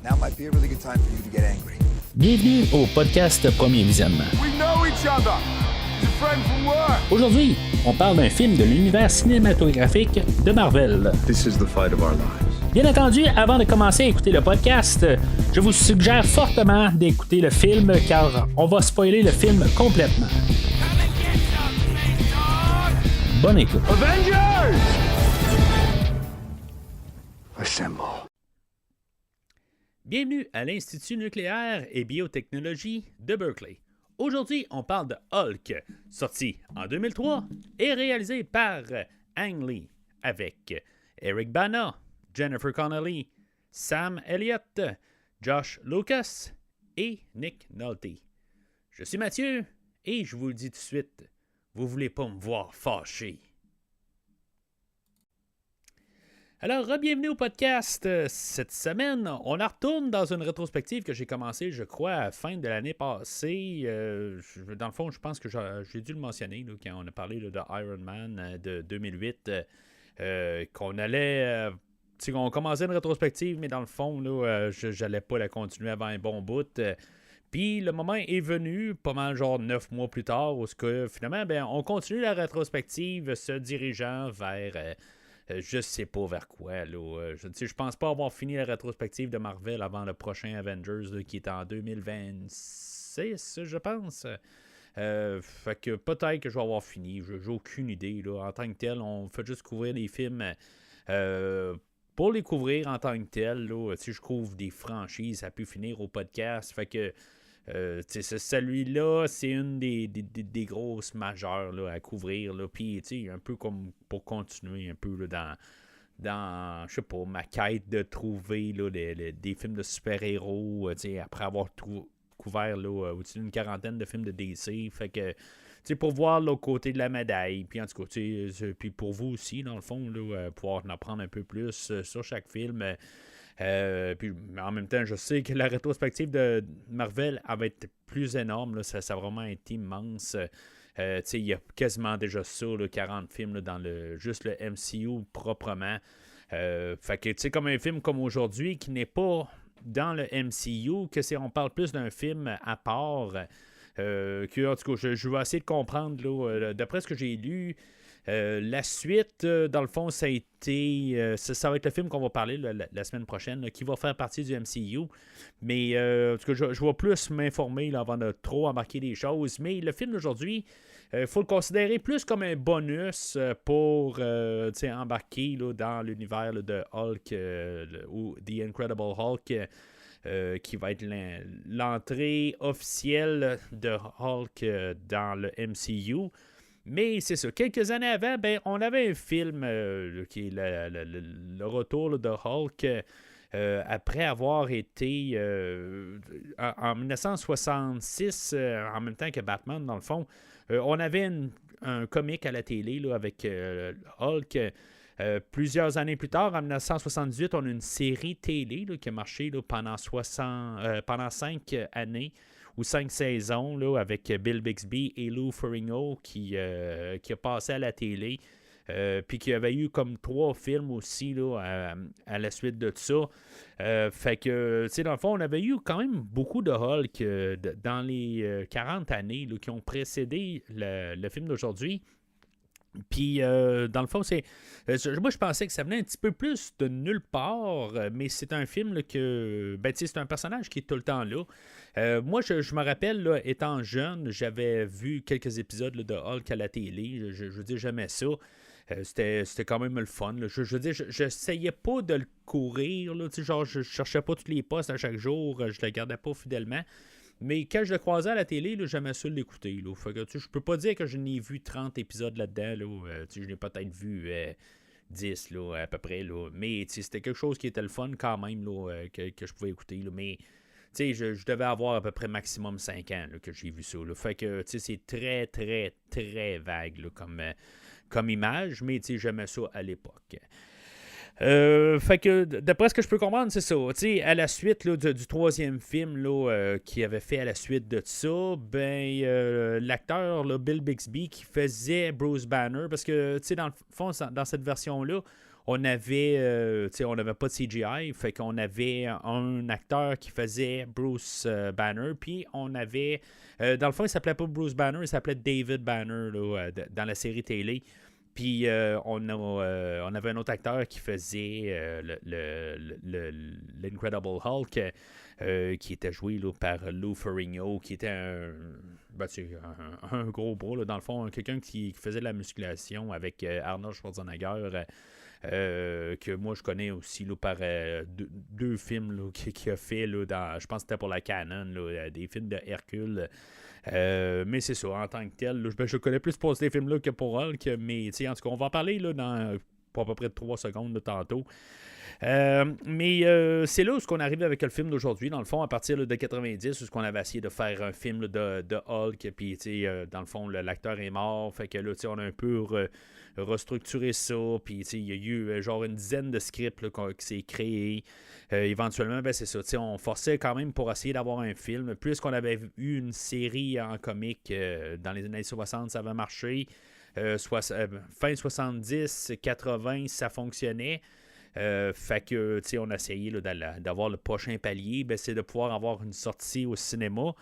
Now might be a really good time for you to get angry. Bienvenue au podcast Premier Visionnement. We know each other. He's a friend from work. Aujourd'hui, on parle d'un film de l'univers cinématographique de Marvel. This is the fight of our lives. Bien entendu, avant de commencer à écouter le podcast, je vous suggère fortement d'écouter le film car on va spoiler le film complètement. Bonne écoute. Avengers! Assemble. Bienvenue à l'Institut nucléaire et biotechnologie de Berkeley. Aujourd'hui, on parle de Hulk, sorti en 2003 et réalisé par Ang Lee, avec Eric Bana, Jennifer Connelly, Sam Elliott, Josh Lucas et Nick Nolte. Je suis Mathieu et je vous le dis tout de suite, vous voulez pas me voir fâché. Alors, bienvenue au podcast. Cette semaine, on en retourne dans une rétrospective que j'ai commencée, je crois, à la fin de l'année passée. Dans le fond, je pense que j'ai dû le mentionner là, quand on a parlé là, de Iron Man de 2008, qu'on allait... on commençait une rétrospective, mais dans le fond, là, je n'allais pas la continuer avant un bon bout. Puis le moment est venu, pas mal genre 9 mois plus tard, où finalement, on continue la rétrospective se dirigeant vers... je sais pas vers quoi. Là. Je pense pas avoir fini la rétrospective de Marvel avant le prochain Avengers là, qui est en 2026, je pense. Fait que peut-être que je vais avoir fini. J'ai aucune idée. Là. En tant que tel, on fait juste couvrir les films pour les couvrir en tant que tel. Là. Si je couvre des franchises, ça peut finir au podcast. Fait que celui-là, c'est une des grosses majeures là, à couvrir. Puis, un peu comme pour continuer un peu là, dans je sais pas, ma quête de trouver là, des films de super-héros, après avoir couvert là, au-dessus d'une quarantaine de films de DC. Fait que, pour voir l'autre côté de la médaille. Puis, en tout cas, puis pour vous aussi, dans le fond, là, pouvoir en apprendre un peu plus sur chaque film. Puis en même temps, je sais que la rétrospective de Marvel elle va être plus énorme. Là, ça a vraiment été immense. Il y a quasiment déjà ça, là, 40 films là, dans juste le MCU proprement. Fait que comme un film comme aujourd'hui qui n'est pas dans le MCU, on parle plus d'un film à part. En tout cas, je vais essayer de comprendre. Là, d'après ce que j'ai lu, la suite, dans le fond, ça a été... ça va être le film qu'on va parler la semaine prochaine, là, qui va faire partie du MCU. Mais en tout cas, je vais plus m'informer là, avant de trop embarquer des choses. Mais le film d'aujourd'hui, il faut le considérer plus comme un bonus pour embarquer là, dans l'univers là, de Hulk ou The Incredible Hulk. Qui va être l'entrée officielle de Hulk dans le MCU. Mais c'est ça, quelques années avant, on avait un film qui est le retour là, de Hulk après avoir été en 1966, en même temps que Batman, dans le fond. On avait un comic à la télé là, avec Hulk. Plusieurs années plus tard, en 1978, on a une série télé là, qui a marché là, pendant 5 années ou 5 saisons là, avec Bill Bixby et Lou Ferrigno qui a passé à la télé. Puis qu'il y avait eu comme 3 films aussi là, à la suite de ça. Fait que, dans le fond, on avait eu quand même beaucoup de Hulk dans les 40 années là, qui ont précédé le film d'aujourd'hui. Puis, dans le fond, moi, je pensais que ça venait un petit peu plus de nulle part, mais c'est un film là, que... c'est un personnage qui est tout le temps là. Moi, je me rappelle, là, étant jeune, j'avais vu quelques épisodes là, de Hulk à la télé. Je veux dire, j'aimais ça. C'était quand même le fun. Là. Je veux dire, j'essayais pas de le courir. Là, genre, je cherchais pas tous les postes à chaque jour. Je le gardais pas fidèlement. Mais quand je le croisais à la télé, là, j'aimais ça l'écouter. Là. Fait que, je peux pas dire que je n'ai vu 30 épisodes là-dedans. Là. Je n'ai peut-être vu 10 là, à peu près. Là. Mais c'était quelque chose qui était le fun quand même là, que je pouvais écouter. Là. Mais je devais avoir à peu près maximum 5 ans là, que j'ai vu ça. Là. Fait que c'est très, très, très vague là, comme image. Mais j'aimais ça à l'époque. Fait que, d'après ce que je peux comprendre, c'est ça. À la suite là, du troisième film là, qu'il avait fait à la suite de ça, l'acteur là, Bill Bixby qui faisait Bruce Banner, parce que dans le fond, dans cette version-là, on avait, on n'avait pas de CGI, fait qu'on avait un acteur qui faisait Bruce Banner, puis on avait, dans le fond, il s'appelait pas Bruce Banner, il s'appelait David Banner là, dans la série télé. Puis on avait un autre acteur qui faisait l'Incredible Hulk, qui était joué là, par Lou Ferrigno, qui était un gros bras, là, dans le fond, quelqu'un qui faisait de la musculation avec Arnold Schwarzenegger, que moi je connais aussi là, par deux films là, qu'il a fait, là, je pense que c'était pour la Canon, là, des films de Hercule. Mais c'est ça, en tant que tel, là, je connais plus pour ces films-là que pour Hulk, mais en tout cas, on va en parler là, dans pour à peu près 3 secondes là, tantôt. Mais c'est là où on arrive avec le film d'aujourd'hui, dans le fond, à partir là, de 90, où on avait essayé de faire un film là, de Hulk, puis dans le fond, l'acteur est mort, fait que là, on a un peu restructuré ça, puis il y a eu genre une dizaine de scripts là, qui s'est créé. Éventuellement, ben, c'est ça, on forçait quand même pour essayer d'avoir un film, puisqu'on avait eu une série en comique dans les années 60, ça avait marché. Fin 70, 80, ça fonctionnait. Fait que, on a essayé là, d'avoir le prochain palier, ben, c'est de pouvoir avoir une sortie au cinéma.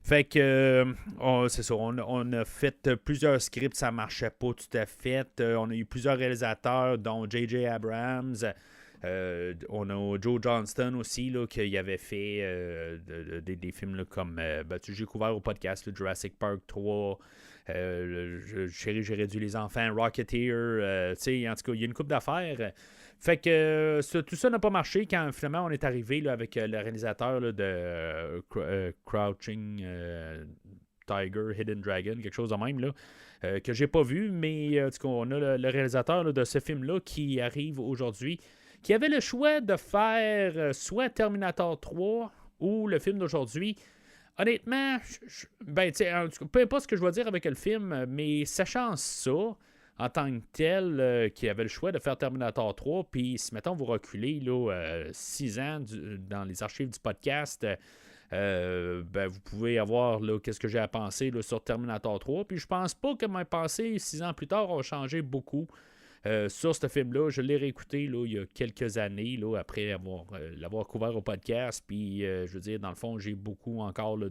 Fait que, c'est ça, on a fait plusieurs scripts, ça marchait pas tout à fait. On a eu plusieurs réalisateurs, dont J.J. Abrams. On a Joe Johnston aussi, là, qui avait fait des films là, comme j'ai couvert au podcast, Jurassic Park 3. Chérie, j'ai réduit les enfants, Rocketeer, en tout cas, il y a une couple d'affaires. Fait que tout ça n'a pas marché quand finalement on est arrivé là, avec le réalisateur là, de Crouching Tiger, Hidden Dragon, quelque chose de même, là, que j'ai pas vu, mais en tout cas, on a le réalisateur là, de ce film-là qui arrive aujourd'hui, qui avait le choix de faire soit Terminator 3 ou le film d'aujourd'hui. Honnêtement, peu importe ce que je vais dire avec le film, mais sachant ça, en tant que tel, qui avait le choix de faire Terminator 3, puis si, mettons, vous reculez là, 6 ans dans les archives du podcast, vous pouvez avoir qu'est-ce que j'ai à penser là, sur Terminator 3, puis je pense pas que mes pensées 6 ans plus tard ont changé beaucoup. Sur ce film-là, je l'ai réécouté là, il y a quelques années, là, après l'avoir couvert au podcast. Puis, je veux dire, dans le fond, j'ai beaucoup encore là,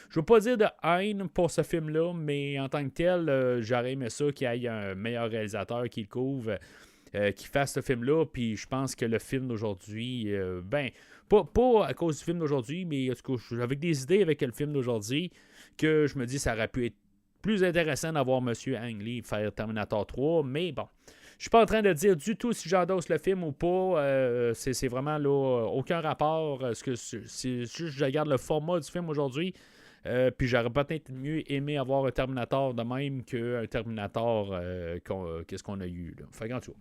je veux pas dire de haine pour ce film-là, mais en tant que tel, j'aurais aimé ça qu'il y ait un meilleur réalisateur qui le couvre, qui fasse ce film-là. Puis, je pense que le film d'aujourd'hui, pas à cause du film d'aujourd'hui, mais en tout cas, avec des idées avec le film d'aujourd'hui, que je me dis ça aurait pu être plus intéressant d'avoir M. Ang Lee faire Terminator 3, mais bon. Je suis pas en train de dire du tout si j'endosse le film ou pas. C'est vraiment là, aucun rapport. C'est juste je regarde le format du film aujourd'hui. Puis j'aurais peut-être mieux aimé avoir un Terminator de même qu'un Terminator qu'est-ce qu'on a eu. Là. Fait qu'en tout cas,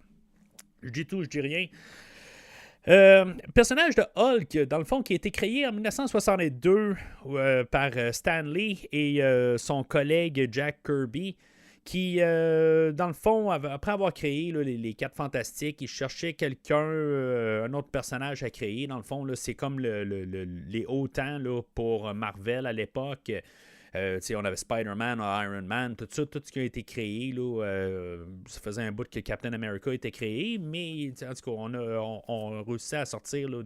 je dis tout, je dis rien. Personnage de Hulk, dans le fond, qui a été créé en 1962 par Stan Lee et son collègue Jack Kirby. Qui, dans le fond, après avoir créé là, les 4 Fantastiques, il cherchait quelqu'un, un autre personnage à créer. Dans le fond, là, c'est comme les hauts temps là, pour Marvel à l'époque. On avait Spider-Man, Iron Man, tout ça, tout ce qui a été créé. Là, ça faisait un bout que Captain America était créé, mais en tout cas, on réussit à sortir là,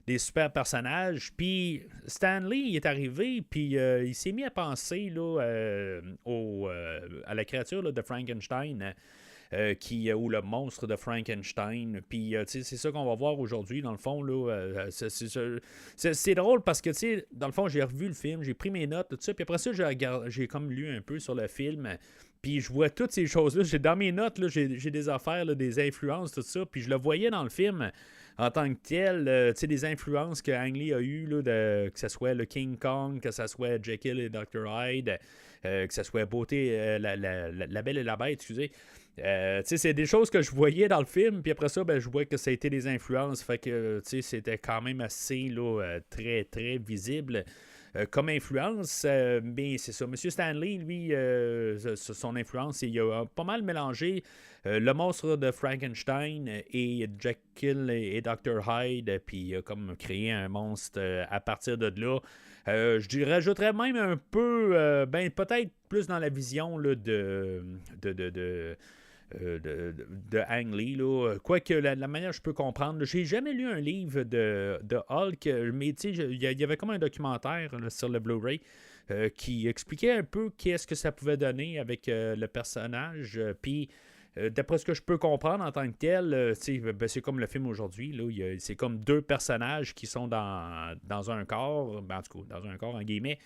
des super personnages. Puis Stan Lee est arrivé, puis il s'est mis à penser là, à la créature là, de Frankenstein, ou le monstre de Frankenstein. Puis c'est ça qu'on va voir aujourd'hui, dans le fond. Là, c'est drôle parce que, dans le fond, j'ai revu le film, j'ai pris mes notes, tout ça, puis après ça, j'ai comme lu un peu sur le film. Puis je vois toutes ces choses-là. Dans mes notes, là, j'ai des affaires, là, des influences, tout ça. Puis je le voyais dans le film en tant que tel. Des influences que Ang Lee a eues, là, que ce soit le King Kong, que ce soit Jekyll et Dr. Hyde, que ce soit Beauté, la Belle et la Bête, excusez. C'est des choses que je voyais dans le film, puis après ça, je vois que ça a été des influences. Fait que c'était quand même assez là, très, très visible. Comme influence, mais c'est ça. M. Stanley, lui, son influence, il a pas mal mélangé le monstre de Frankenstein et Jekyll et Dr. Hyde, puis il a comme créé un monstre à partir de là. Je rajouterais même un peu, peut-être plus dans la vision là, de Ang Lee. Là. Quoique, la manière que je peux comprendre, là, j'ai jamais lu un livre de Hulk, mais il y avait comme un documentaire là, sur le Blu-ray qui expliquait un peu qu'est-ce que ça pouvait donner avec le personnage. Puis, d'après ce que je peux comprendre en tant que tel, c'est comme le film aujourd'hui. Là, c'est comme deux personnages qui sont dans un corps, en tout cas, dans un corps en guillemets.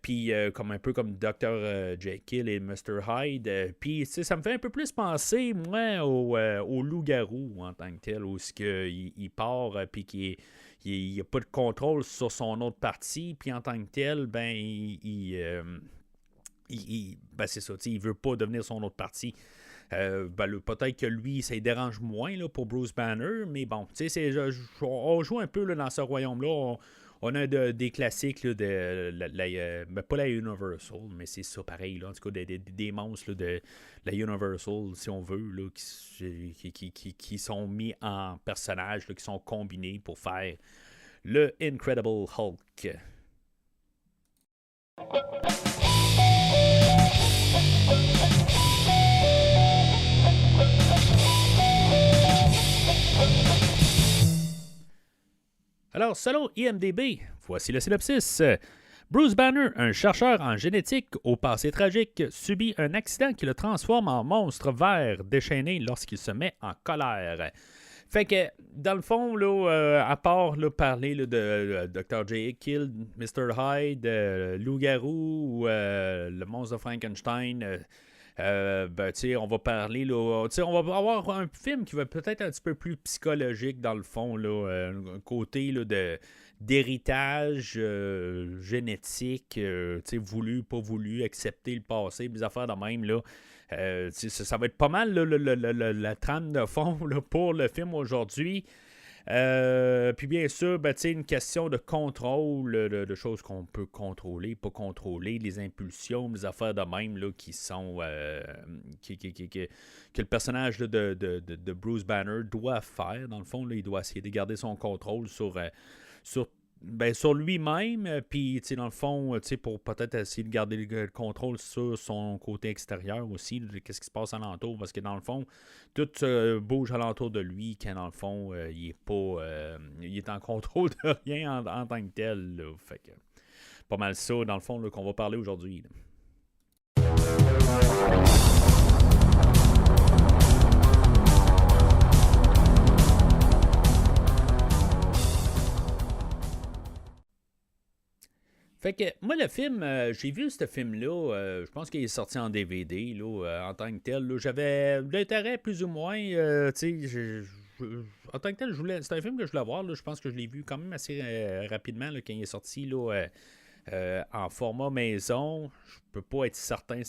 Puis comme un peu comme Dr. Jekyll et Mr. Hyde. Puis ça me fait un peu plus penser, moi, au loup-garou en tant que tel, où il part, puis qu'il n'a pas de contrôle sur son autre partie, puis en tant que tel, ben, c'est ça, il veut pas devenir son autre partie. Peut-être que lui, ça lui dérange moins là, pour Bruce Banner, mais bon, on joue un peu là, dans ce royaume-là. On a des classiques là, pas la Universal, mais c'est ça pareil, là, en tout cas des monstres là, de la Universal, si on veut, là, qui sont mis en personnages, là, qui sont combinés pour faire le Incredible Hulk. Alors, selon IMDb, voici le synopsis. Bruce Banner, un chercheur en génétique au passé tragique, subit un accident qui le transforme en monstre vert déchaîné lorsqu'il se met en colère. Fait que, dans le fond, là, à part là, parler là, de Dr. Jekyll, Mr. Hyde, Loup-garou ou le monstre de Frankenstein... on va parler, là, on va avoir un film qui va peut-être un petit peu plus psychologique dans le fond, là, un côté là, d'héritage génétique, voulu, pas voulu, accepter le passé, des affaires de même, là. Ça va être pas mal là, la trame de fond là, pour le film aujourd'hui. Puis bien sûr, une question de contrôle, de choses qu'on peut contrôler, pas contrôler, les impulsions, les affaires de même là, qui sont que le personnage là, de Bruce Banner doit faire. Dans le fond, là, il doit essayer de garder son contrôle sur lui-même, puis dans le fond, pour peut-être essayer de garder le contrôle sur son côté extérieur aussi, de qu'est-ce qui se passe alentour, parce que dans le fond, tout bouge alentour de lui, quand dans le fond, il est pas, il est en contrôle de rien en tant que tel, là. Fait que, pas mal ça, dans le fond, là, qu'on va parler aujourd'hui, là. Fait que moi, le film, j'ai vu ce film-là, je pense qu'il est sorti en DVD, là, en tant que tel. Là, j'avais de l'intérêt plus ou moins, en tant que tel, c'est un film que je voulais voir, là, je pense que je l'ai vu quand même assez rapidement là, quand il est sorti là, en format maison. Je peux pas être certain,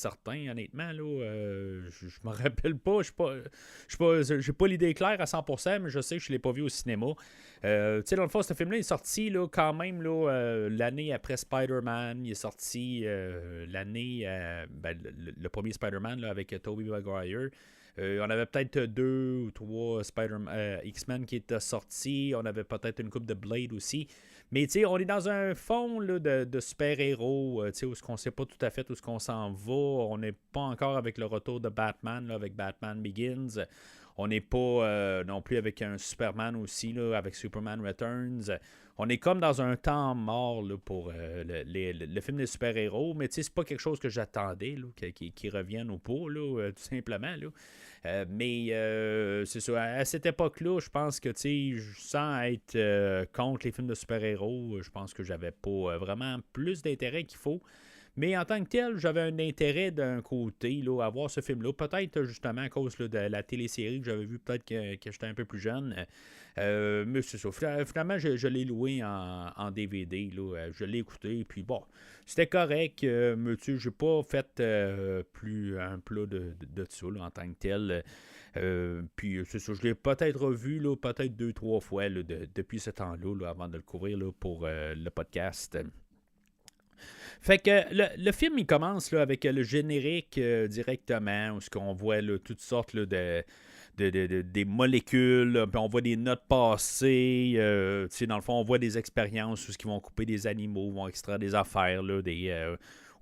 honnêtement. Là, je me rappelle pas. J'ai pas l'idée claire à 100%, mais je sais que je l'ai pas vu au cinéma. Dans le fond, ce film-là est sorti là, quand même là, l'année après Spider-Man. Il est sorti l'année... le premier Spider-Man là, avec Tobey Maguire. On avait peut-être 2 ou 3 X-Men qui étaient sortis. On avait peut-être une coupe de Blade aussi. Mais on est dans un fond là, de super-héros où on ne sait pas tout à fait où on s'en va. On n'est pas encore avec le retour de Batman, là, avec Batman Begins. On n'est pas non plus avec un Superman aussi, là, avec Superman Returns. On est comme dans un temps mort là, pour le film des super-héros, mais c'est pas quelque chose que j'attendais qui revienne au pot, là, tout simplement. Là. Mais c'est ça, à cette époque-là, je pense que sans être contre les films de super-héros, je pense que j'avais pas vraiment plus d'intérêt qu'il faut. Mais en tant que tel, j'avais un intérêt d'un côté là, à voir ce film-là. Peut-être justement à cause là, de la télésérie que j'avais vue, peut-être que j'étais un peu plus jeune. Mais c'est ça. Finalement, je l'ai loué en DVD. Là. Je l'ai écouté. Puis bon, c'était correct. Mais je n'ai pas fait plus un plat de ça là, en tant que tel. Puis c'est ça. Je l'ai peut-être revu là, peut-être 2-3 fois là, depuis ce temps-là là, avant de le couvrir là, pour le podcast. Fait que le film, il commence là, avec le générique directement, où on voit là, toutes sortes là, des molécules, là, puis on voit des notes passées, dans le fond, on voit des expériences où ils vont couper des animaux, vont extraire des affaires, là,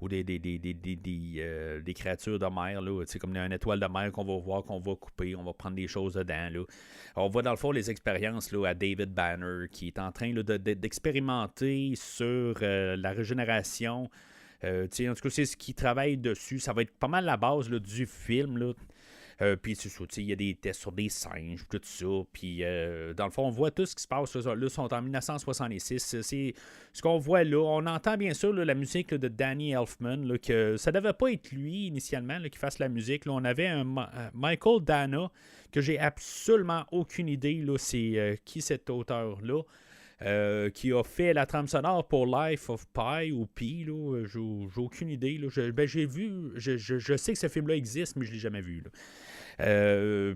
ou des créatures de mer, là, comme une étoile de mer qu'on va voir, qu'on va couper, on va prendre des choses dedans. Là. On voit dans le fond les expériences là, à David Banner qui est en train là, d'expérimenter sur la régénération. En tout cas, c'est ce qu'il travaille dessus. Ça va être pas mal la base là, du film. Là. Puis, il y a des tests sur des singes, tout ça. Puis, dans le fond, on voit tout ce qui se passe. Là, ils sont en 1966. C'est ce qu'on voit là. On entend bien sûr là, la musique là, de Danny Elfman, là, que ça devait pas être lui, initialement, là, qui fasse la musique. Là, on avait un Michael Dana, que j'ai absolument aucune idée, là, c'est qui cet auteur-là. Qui a fait la trame sonore pour Life of Pi ou Pi, là, j'ai aucune idée. Là. J'ai vu, je sais que ce film-là existe, mais je ne l'ai jamais vu.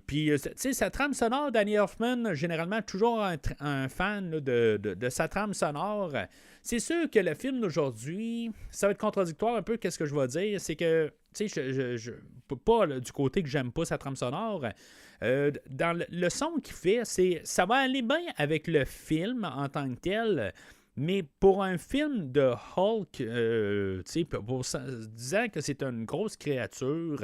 Puis, tu sais, sa trame sonore, Danny Elfman, généralement, toujours un fan là, de sa trame sonore. C'est sûr que le film d'aujourd'hui, ça va être contradictoire un peu, qu'est-ce que je vais dire, c'est que, tu sais, je pas là, du côté que j'aime pas sa trame sonore. Dans le son qu'il fait, ça va aller bien avec le film en tant que tel, mais pour un film de Hulk, disant que c'est une grosse créature,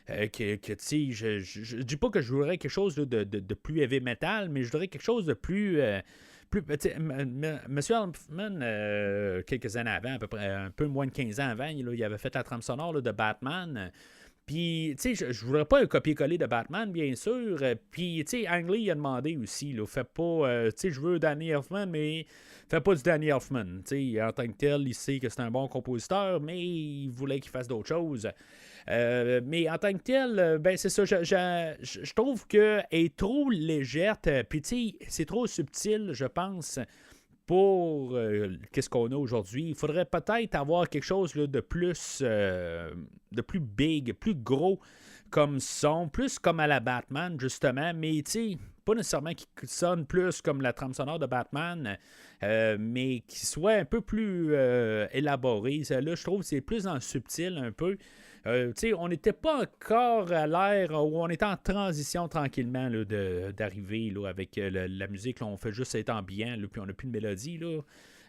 je dis pas que je voudrais quelque chose là, de plus heavy metal, mais je voudrais quelque chose de plus... Monsieur Elfman, quelques années avant, à peu près un peu moins de 15 ans avant, il avait fait la trame sonore là, de Batman. Puis, tu sais, je voudrais pas un copier-coller de Batman, bien sûr. Puis, tu sais, Ang Lee il a demandé aussi, là, fais pas, tu sais, je veux Danny Elfman, mais fais pas du Danny Elfman. Tu sais, en tant que tel, il sait que c'est un bon compositeur, mais il voulait qu'il fasse d'autres choses. Mais en tant que tel, ben c'est ça, je trouve qu'elle est trop légère, puis tu sais, c'est trop subtil, je pense, pour qu'est-ce qu'on a aujourd'hui. Il faudrait peut-être avoir quelque chose là, de plus big, plus gros comme son, plus comme à la Batman, justement, mais tu sais, pas nécessairement qui sonne plus comme la trame sonore de Batman, mais qui soit un peu plus élaboré. Là, je trouve que c'est plus dans le subtil un peu. On n'était pas encore à l'ère où on était en transition tranquillement là, d'arriver là, avec la musique. Là, on fait juste être ambiant, là, puis on n'a plus de mélodie. Là.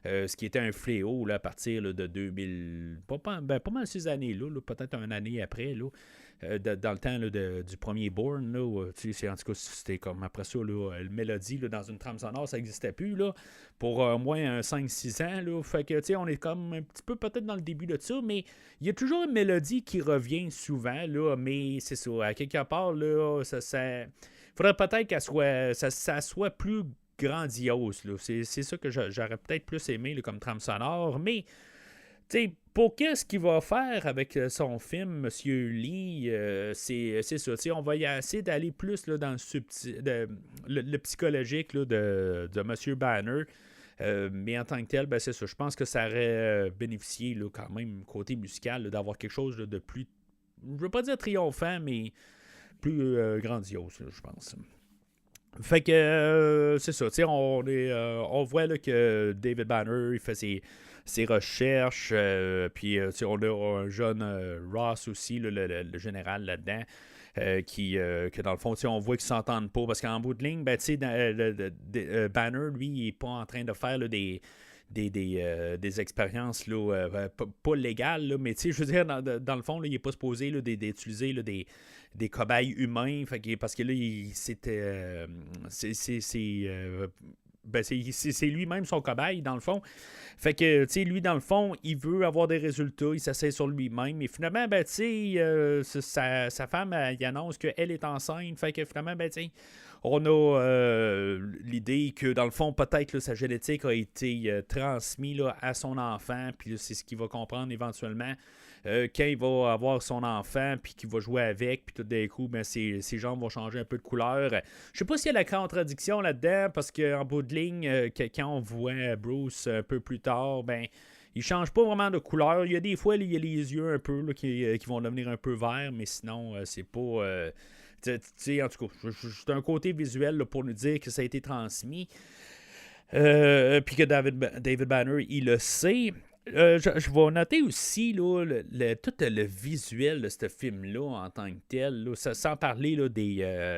Ce qui était un fléau là, à partir là, de 2000, pas mal ces années-là, peut-être une année après, là, dans le temps là, du premier Bourne. Là, en tout cas, c'était comme après ça, là, la mélodie là, dans une trame sonore, ça n'existait plus là, pour au moins 5-6 ans. Là, fait que on est comme un petit peu peut-être dans le début de ça, mais il y a toujours une mélodie qui revient souvent, là, mais c'est ça, à quelque part, là, ça faudrait peut-être qu'elle soit, ça soit plus grandiose. Là. C'est ça que j'aurais peut-être plus aimé là, comme trame sonore, mais pour qu'est-ce qu'il va faire avec son film, M. Lee, c'est ça. On va y essayer d'aller plus là, dans le subtil, le psychologique là, de M. Banner. Mais en tant que tel, ben, c'est ça. Je pense que ça aurait bénéficié là, quand même, côté musical, là, d'avoir quelque chose là, de plus, je ne veux pas dire triomphant, mais plus grandiose, là, je pense. Fait que c'est ça, on voit là, que David Banner il fait ses recherches, puis on a un jeune Ross aussi, là, le général là-dedans, que dans le fond, on voit qu'ils ne s'entendent pas, parce qu'en bout de ligne, ben, Banner, lui, il n'est pas en train de faire là, des expériences là, pas légales, là, mais je veux dire, dans le fond, là, il n'est pas supposé là, d'utiliser là, des cobayes humains, parce que là, c'est lui-même son cobaye, dans le fond. Fait que, tu sais, lui, dans le fond, il veut avoir des résultats, il s'essaie sur lui-même, et finalement, ben, tu sais, sa femme, elle annonce qu'elle est enceinte, fait que finalement, ben, tu sais, on a l'idée que, dans le fond, peut-être là, sa génétique a été transmise là, à son enfant, puis c'est ce qu'il va comprendre éventuellement quand il va avoir son enfant, puis qu'il va jouer avec, puis tout d'un coup, ben, ses jambes vont changer un peu de couleur. Je sais pas s'il y a la contradiction là-dedans, parce qu'en bout de ligne, quand on voit Bruce un peu plus tard, ben, il change pas vraiment de couleur. Il y a des fois, il y a les yeux un peu là, qui vont devenir un peu verts, mais sinon, c'est pas... en tout cas, c'est un côté visuel là, pour nous dire que ça a été transmis. Puis que David Banner, il le sait. Je vais noter aussi là, tout le visuel de ce film-là en tant que tel, là, sans parler là,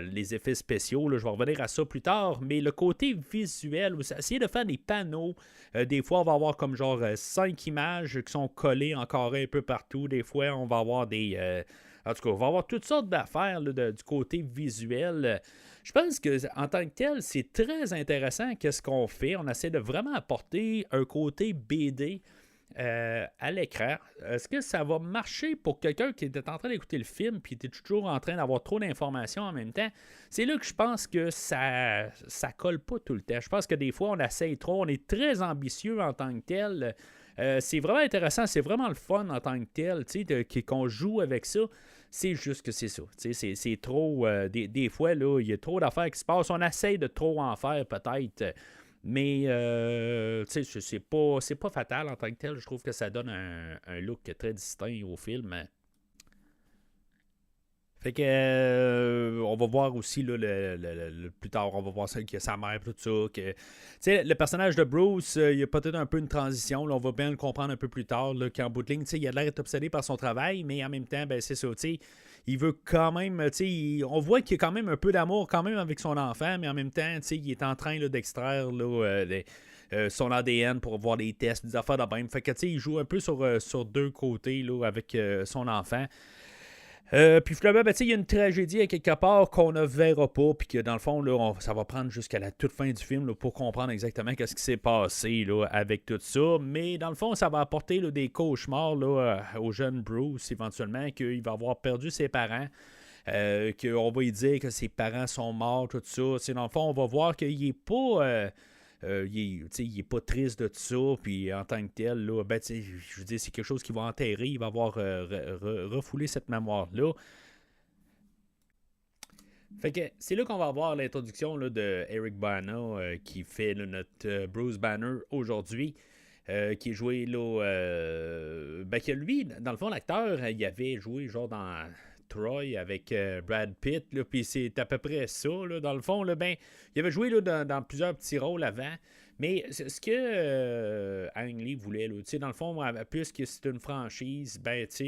les effets spéciaux. Là, je vais revenir à ça plus tard, mais le côté visuel, essayer de faire des panneaux. Des fois, on va avoir comme genre 5 images qui sont collées encore un peu partout. Des fois, on va avoir en tout cas, on va avoir toutes sortes d'affaires là, du côté visuel. Je pense que en tant que tel, c'est très intéressant qu'est-ce qu'on fait. On essaie de vraiment apporter un côté BD à l'écran. Est-ce que ça va marcher pour quelqu'un qui était en train d'écouter le film puis qui était toujours en train d'avoir trop d'informations en même temps? C'est là que je pense que ça colle pas tout le temps. Je pense que des fois, on essaye trop. On est très ambitieux en tant que tel. C'est vraiment intéressant. C'est vraiment le fun en tant que tel, qu'on joue avec ça. C'est juste que c'est ça. C'est trop... des fois, là, il y a trop d'affaires qui se passent. On essaye de trop en faire, peut-être. Mais c'est pas fatal en tant que tel. Je trouve que ça donne un look très distinct au film. Fait que on va voir aussi là, plus tard, on va voir celle qui a sa mère, tout ça. Le personnage de Bruce, il y a peut-être un peu une transition. Là, on va bien le comprendre un peu plus tard. Là, qu'en bout de ligne, il a l'air d'être obsédé par son travail, mais en même temps, ben, c'est ça. Il veut quand même. On voit qu'il y a quand même un peu d'amour quand même avec son enfant, mais en même temps, il est en train là, d'extraire là, son ADN pour voir des tests, des affaires de même. Fait que il joue un peu sur deux côtés là, avec son enfant. Puis finalement, il y a une tragédie à quelque part qu'on ne verra pas, puis que dans le fond, là, ça va prendre jusqu'à la toute fin du film là, pour comprendre exactement ce qui s'est passé là, avec tout ça. Mais dans le fond, ça va apporter là, des cauchemars là, au jeune Bruce, éventuellement, qu'il va avoir perdu ses parents. Qu'on va lui dire que ses parents sont morts, tout ça. Dans le fond, on va voir qu'il n'est pas... il est pas triste de tout ça, puis en tant que tel, là, je veux dire, c'est quelque chose qu'il va enterrer, il va avoir refoulé cette mémoire-là. Fait que c'est là qu'on va avoir l'introduction là, de Eric Bana qui fait là, notre Bruce Banner aujourd'hui. Qui est joué là. Que lui, dans le fond, l'acteur, il avait joué genre dans Troy avec Brad Pitt, puis c'est à peu près ça, là, dans le fond. Là, il avait joué là, dans plusieurs petits rôles avant. Mais ce que Ang Lee voulait, là, dans le fond, puisque c'est une franchise,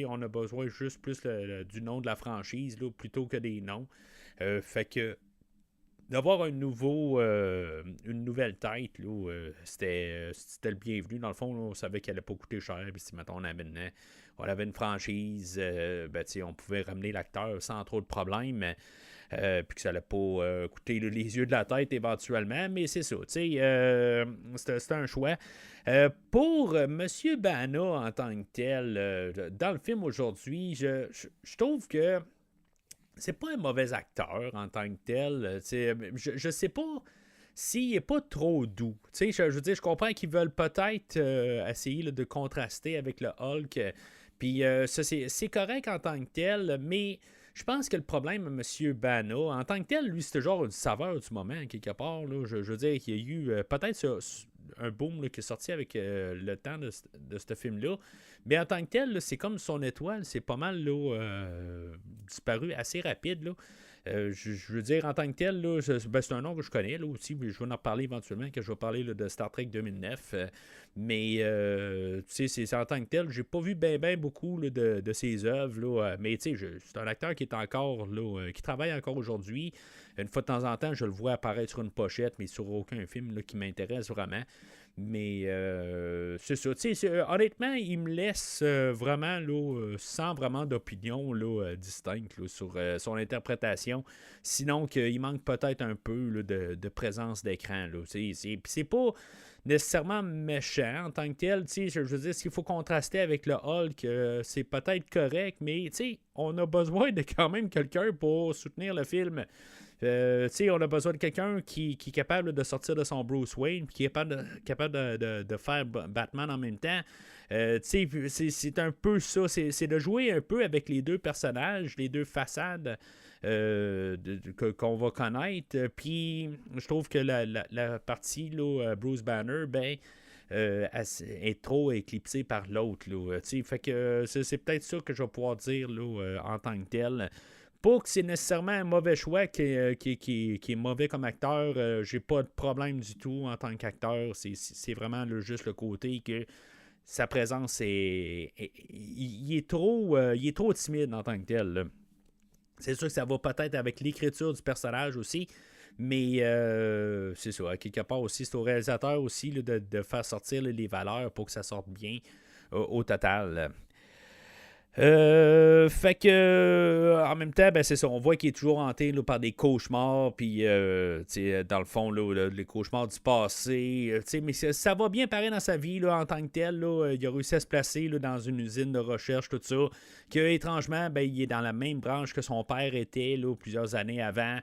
on a besoin juste plus du nom de la franchise là, plutôt que des noms. Fait que d'avoir une nouvelle tête, là, c'était le bienvenu. Dans le fond, là, on savait qu'elle n'allait pas coûter cher. Puis si maintenant on avait une franchise, on pouvait ramener l'acteur sans trop de problèmes. Puis que ça n'allait pas coûter les yeux de la tête éventuellement. Mais c'est ça, c'était un choix. Pour M. Bana en tant que tel, dans le film aujourd'hui, je trouve que c'est pas un mauvais acteur en tant que tel. Je sais pas s'il est pas trop doux. Je veux dire, je comprends qu'ils veulent peut-être essayer là, de contraster avec le Hulk. Puis ça, c'est correct en tant que tel, mais je pense que le problème, M. Bana, en tant que tel, lui, c'était genre une saveur du moment, quelque part. Là. Je veux dire qu'il y a eu peut-être un boom là, qui est sorti avec le temps de ce film-là. Mais en tant que tel, là, c'est comme son étoile, c'est pas mal là, disparu assez rapide. Là. Je veux dire, en tant que tel, là, c'est un nom que je connais là, aussi, mais je vais en reparler éventuellement, que je vais parler là, de Star Trek 2009. Mais c'est en tant que tel, j'ai pas vu ben beaucoup là, de ses œuvres. Là, mais c'est un acteur qui est encore là, qui travaille encore aujourd'hui. Une fois de temps en temps, je le vois apparaître sur une pochette, mais sur aucun film là, qui m'intéresse vraiment. Mais c'est ça. Honnêtement, il me laisse vraiment là, sans vraiment d'opinion là, distincte là, sur son interprétation. Sinon qu'il manque peut-être un peu là, de présence d'écran. Là. C'est pas nécessairement méchant en tant que tel. Je veux dire, s'il faut contraster avec le Hulk, c'est peut-être correct, mais on a besoin de quand même quelqu'un pour soutenir le film. On a besoin de quelqu'un qui est capable de sortir de son Bruce Wayne, qui est capable de faire Batman en même temps. C'est un peu ça. C'est de jouer un peu avec les deux personnages, les deux façades qu'on va connaître. Puis, je trouve que la partie là, Bruce Banner, est trop éclipsée par l'autre. Fait que c'est peut-être ça que je vais pouvoir dire là, en tant que tel. Pas que c'est nécessairement un mauvais choix qui est mauvais comme acteur. J'ai pas de problème du tout en tant qu'acteur. C'est vraiment là, juste le côté que sa présence il est trop timide en tant que tel, là. C'est sûr que ça va peut-être avec l'écriture du personnage aussi, mais c'est ça. À quelque part aussi, c'est au réalisateur aussi là, de faire sortir là, les valeurs pour que ça sorte bien au total. Fait que en même temps, ben c'est ça, on voit qu'il est toujours hanté là, par des cauchemars, puis dans le fond, là, les cauchemars du passé, mais ça va bien pareil dans sa vie là, en tant que tel. Là, il a réussi à se placer là, dans une usine de recherche, tout ça, que étrangement, ben, il est dans la même branche que son père était là, plusieurs années avant.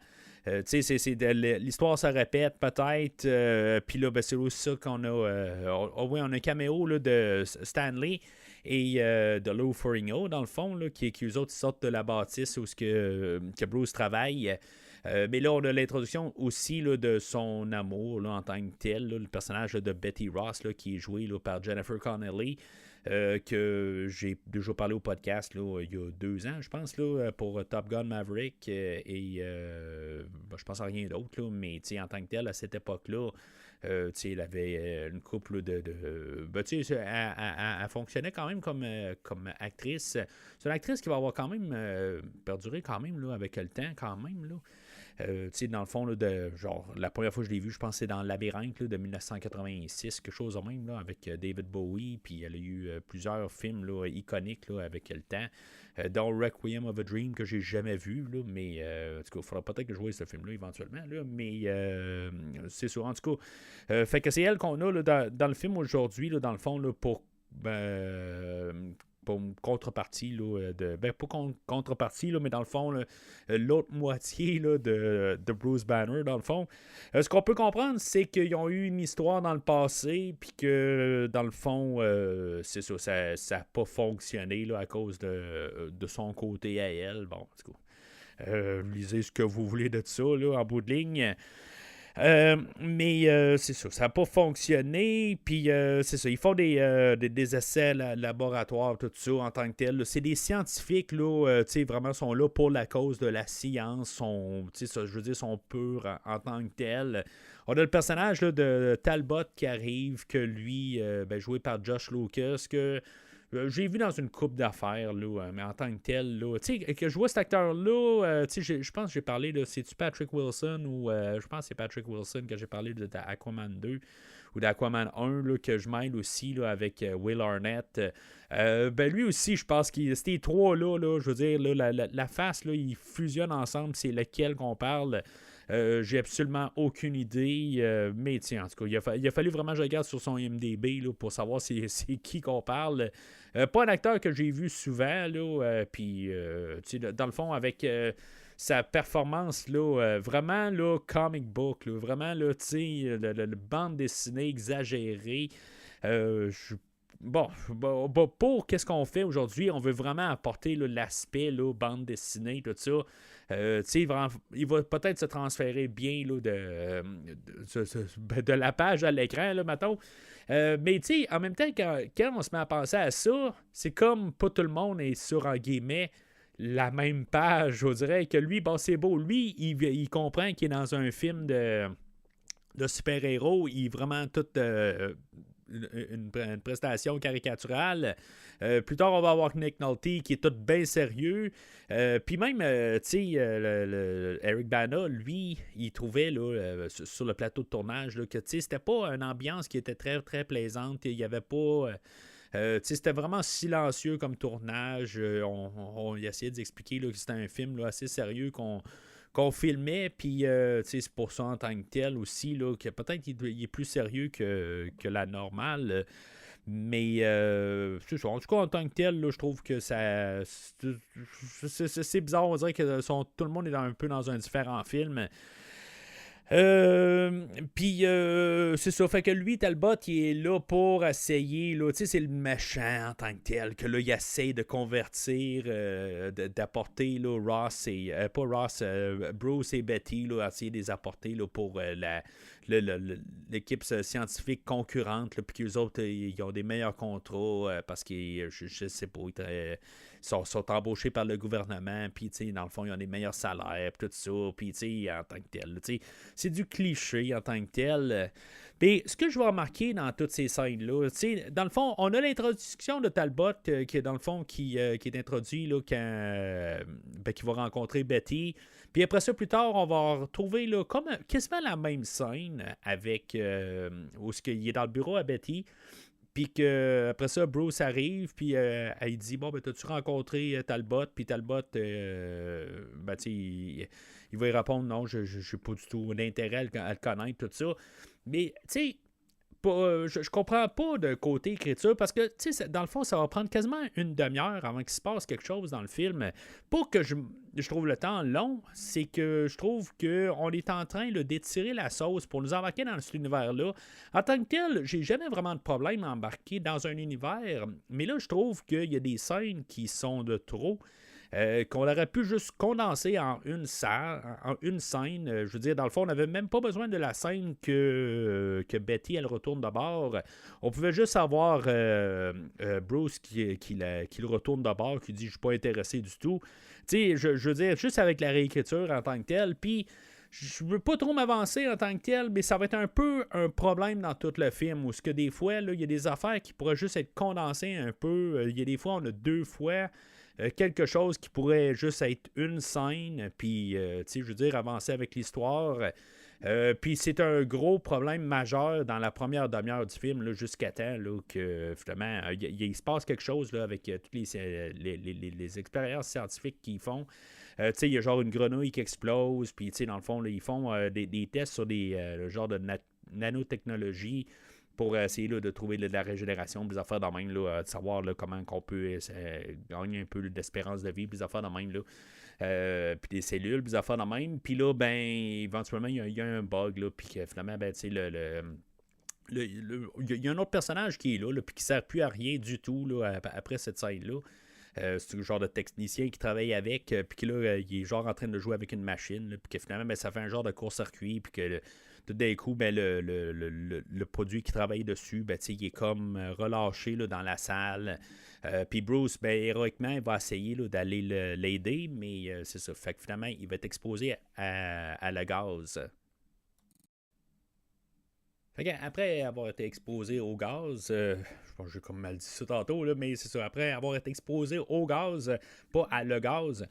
L'histoire se répète peut-être, puis là, ben, c'est aussi ça qu'on a. Oui, on a un caméo là, de Stanley et de Lou Ferrigno, dans le fond, là, qui eux autres sortent de la bâtisse où que Bruce travaille. Mais là, on a l'introduction aussi là, de son amour là, en tant que tel, là, le personnage là, de Betty Ross, là, qui est joué là, par Jennifer Connelly, que j'ai déjà parlé au podcast là, il y a 2 ans, je pense, là, pour Top Gun Maverick, je pense à rien d'autre, là, mais en tant que tel, à cette époque-là, il avait une couple de elle fonctionnait quand même comme actrice. C'est une actrice qui va avoir quand même perduré quand même là, avec le temps quand même. Là. Dans le fond, là, genre, la première fois que je l'ai vue, je pense que c'est dans Labyrinthe là, de 1986, quelque chose de même, là, avec David Bowie, puis elle a eu plusieurs films là, iconiques là, avec le temps, dont Requiem of a Dream, que j'ai jamais vu, là, mais en tout cas, il faudra peut-être que je voie ce film-là éventuellement, là, mais c'est sûr, en tout cas, fait que c'est elle qu'on a là, dans le film aujourd'hui, là, dans le fond, là, pour une contrepartie là, pas contrepartie, là, mais dans le fond, là, l'autre moitié là, de Bruce Banner, dans le fond. Ce qu'on peut comprendre, c'est qu'ils ont eu une histoire dans le passé, puis que dans le fond, c'est ça n'a pas fonctionné là, à cause de son côté à elle. Bon, en tout cas, lisez ce que vous voulez de ça, là, en bout de ligne. Mais c'est ça n'a pas fonctionné. Puis c'est ça, ils font des essais laboratoires, tout ça en tant que tel. Là. C'est des scientifiques, là, vraiment sont là pour la cause de la science, je veux dire, sont purs en tant que tel. On a le personnage là, de Talbot qui arrive, que lui, joué par Josh Lucas, que j'ai vu dans une coupe d'affaires, là, mais en tant que tel, là, que je vois cet acteur-là, je pense que j'ai parlé de, c'est-tu Patrick Wilson ou je pense que c'est Patrick Wilson que j'ai parlé d'Aquaman 2 ou d'Aquaman 1, là, que je mêle aussi là, avec Will Arnett. Lui aussi, je pense que ces trois-là, je veux dire, là, la face, là, ils fusionnent ensemble, c'est lequel qu'on parle. J'ai absolument aucune idée, mais en tout cas, il a fallu vraiment que je regarde sur son IMDb là, pour savoir c'est qui qu'on parle. Pas un acteur que j'ai vu souvent, là, puis dans le fond, avec sa performance, là, vraiment là, comic book, là, vraiment là, le bande dessinée exagérée. Pour qu'est-ce qu'on fait aujourd'hui, on veut vraiment apporter là, l'aspect là, bande dessinée, tout ça. Il va peut-être se transférer bien là, de la page à l'écran, là, mettons. Mais en même temps, quand on se met à penser à ça, c'est comme pas tout le monde est sur, en guillemets, la même page. Je dirais que lui, c'est beau. Lui, il comprend qu'il est dans un film de super-héros. Il est vraiment tout... Une prestation caricaturale. Plus tard, on va avoir Nick Nolte qui est tout bien sérieux. Puis même, Eric Bana, lui, il trouvait là, sur le plateau de tournage là, que c'était pas une ambiance qui était très, très plaisante. Il n'y avait pas... c'était vraiment silencieux comme tournage. On essayait d'expliquer là, que c'était un film là, assez sérieux qu'on filmait, puis c'est pour ça en tant que tel aussi, là, que peut-être qu'il est plus sérieux que la normale, mais c'est ça. En tout cas, en tant que tel, là, je trouve que ça c'est bizarre, on dirait que tout le monde est un peu dans un différent film. Puis c'est ça, fait que lui, Talbot, il est là pour essayer, là, c'est le méchant en tant que tel, que là, il essaie de convertir, d'apporter là, Ross et pas Ross, Bruce et Betty, là, essayer de les apporter là, pour l'équipe scientifique concurrente, puis qu'eux autres, ils ont des meilleurs contrats parce que je sais pas, ils sont embauchés par le gouvernement, puis dans le fond, ils ont des meilleurs salaires, puis tout ça, puis en tant que tel, c'est du cliché en tant que tel. Puis, ce que je vais remarquer dans toutes ces scènes-là, dans le fond, on a l'introduction de Talbot, qui est dans le fond, qui est introduit là, quand qui va rencontrer Betty. Puis après ça, plus tard, on va retrouver là, comme quasiment la même scène avec où il est dans le bureau à Betty. Puis après ça, Bruce arrive, puis elle dit bon, ben, t'as-tu rencontré Talbot? Puis Talbot, ben, tu sais, il va y répondre non, je n'ai pas du tout d'intérêt à le connaître, tout ça. Mais, tu sais, je comprends pas de côté écriture parce que, tu sais, dans le fond, ça va prendre quasiment une demi-heure avant qu'il se passe quelque chose dans le film. Pas que je trouve le temps long, c'est que je trouve qu'on est en train là, d'étirer la sauce pour nous embarquer dans cet univers-là. En tant que tel, j'ai jamais vraiment de problème à embarquer dans un univers, mais là, je trouve qu'il y a des scènes qui sont de trop. Qu'on aurait pu juste condenser en une scène. Je veux dire, dans le fond, on n'avait même pas besoin de la scène que Betty, elle retourne de bord. On pouvait juste avoir Bruce qui le retourne de bord, qui dit « Je suis pas intéressé du tout ». Tu sais, je veux dire, juste avec la réécriture en tant que telle, puis je veux pas trop m'avancer en tant que tel, mais ça va être un peu un problème dans tout le film, où ce que des fois, il y a des affaires qui pourraient juste être condensées un peu. Il y a des fois, on a 2 fois quelque chose qui pourrait juste être une scène, puis, tu sais, je veux dire, avancer avec l'histoire. Puis c'est un gros problème majeur dans la première demi-heure du film, là, jusqu'à temps là, que, finalement, il se passe quelque chose là, avec toutes les expériences scientifiques qu'ils font. Tu sais, il y a genre une grenouille qui explose, puis, tu sais, dans le fond, là, ils font des tests sur le genre de nanotechnologie pour essayer là, de trouver de la régénération, des affaires de même, là, de savoir là, comment on peut gagner un peu d'espérance de vie, des affaires de même, là. Puis des cellules, des affaires de même. Puis là, ben, éventuellement, il y a un bug, là, puis que finalement, ben, tu sais, il y a un autre personnage qui est là, puis qui ne sert plus à rien du tout là, après cette scène-là. C'est le genre de technicien qui travaille avec, puis que là, il est genre en train de jouer avec une machine, puis que finalement, ben, ça fait un genre de court-circuit, puis que tout d'un coup, ben, le produit qui travaille dessus, ben, il est comme relâché là, dans la salle. Puis Bruce, ben, héroïquement, il va essayer là, d'aller l'aider, mais c'est ça. Fait que finalement, il va être exposé à le gaz. Fait que après avoir été exposé au gaz, je pense que j'ai comme mal dit ça tantôt, là, mais c'est ça. Après avoir été exposé au gaz, pas à le gaz,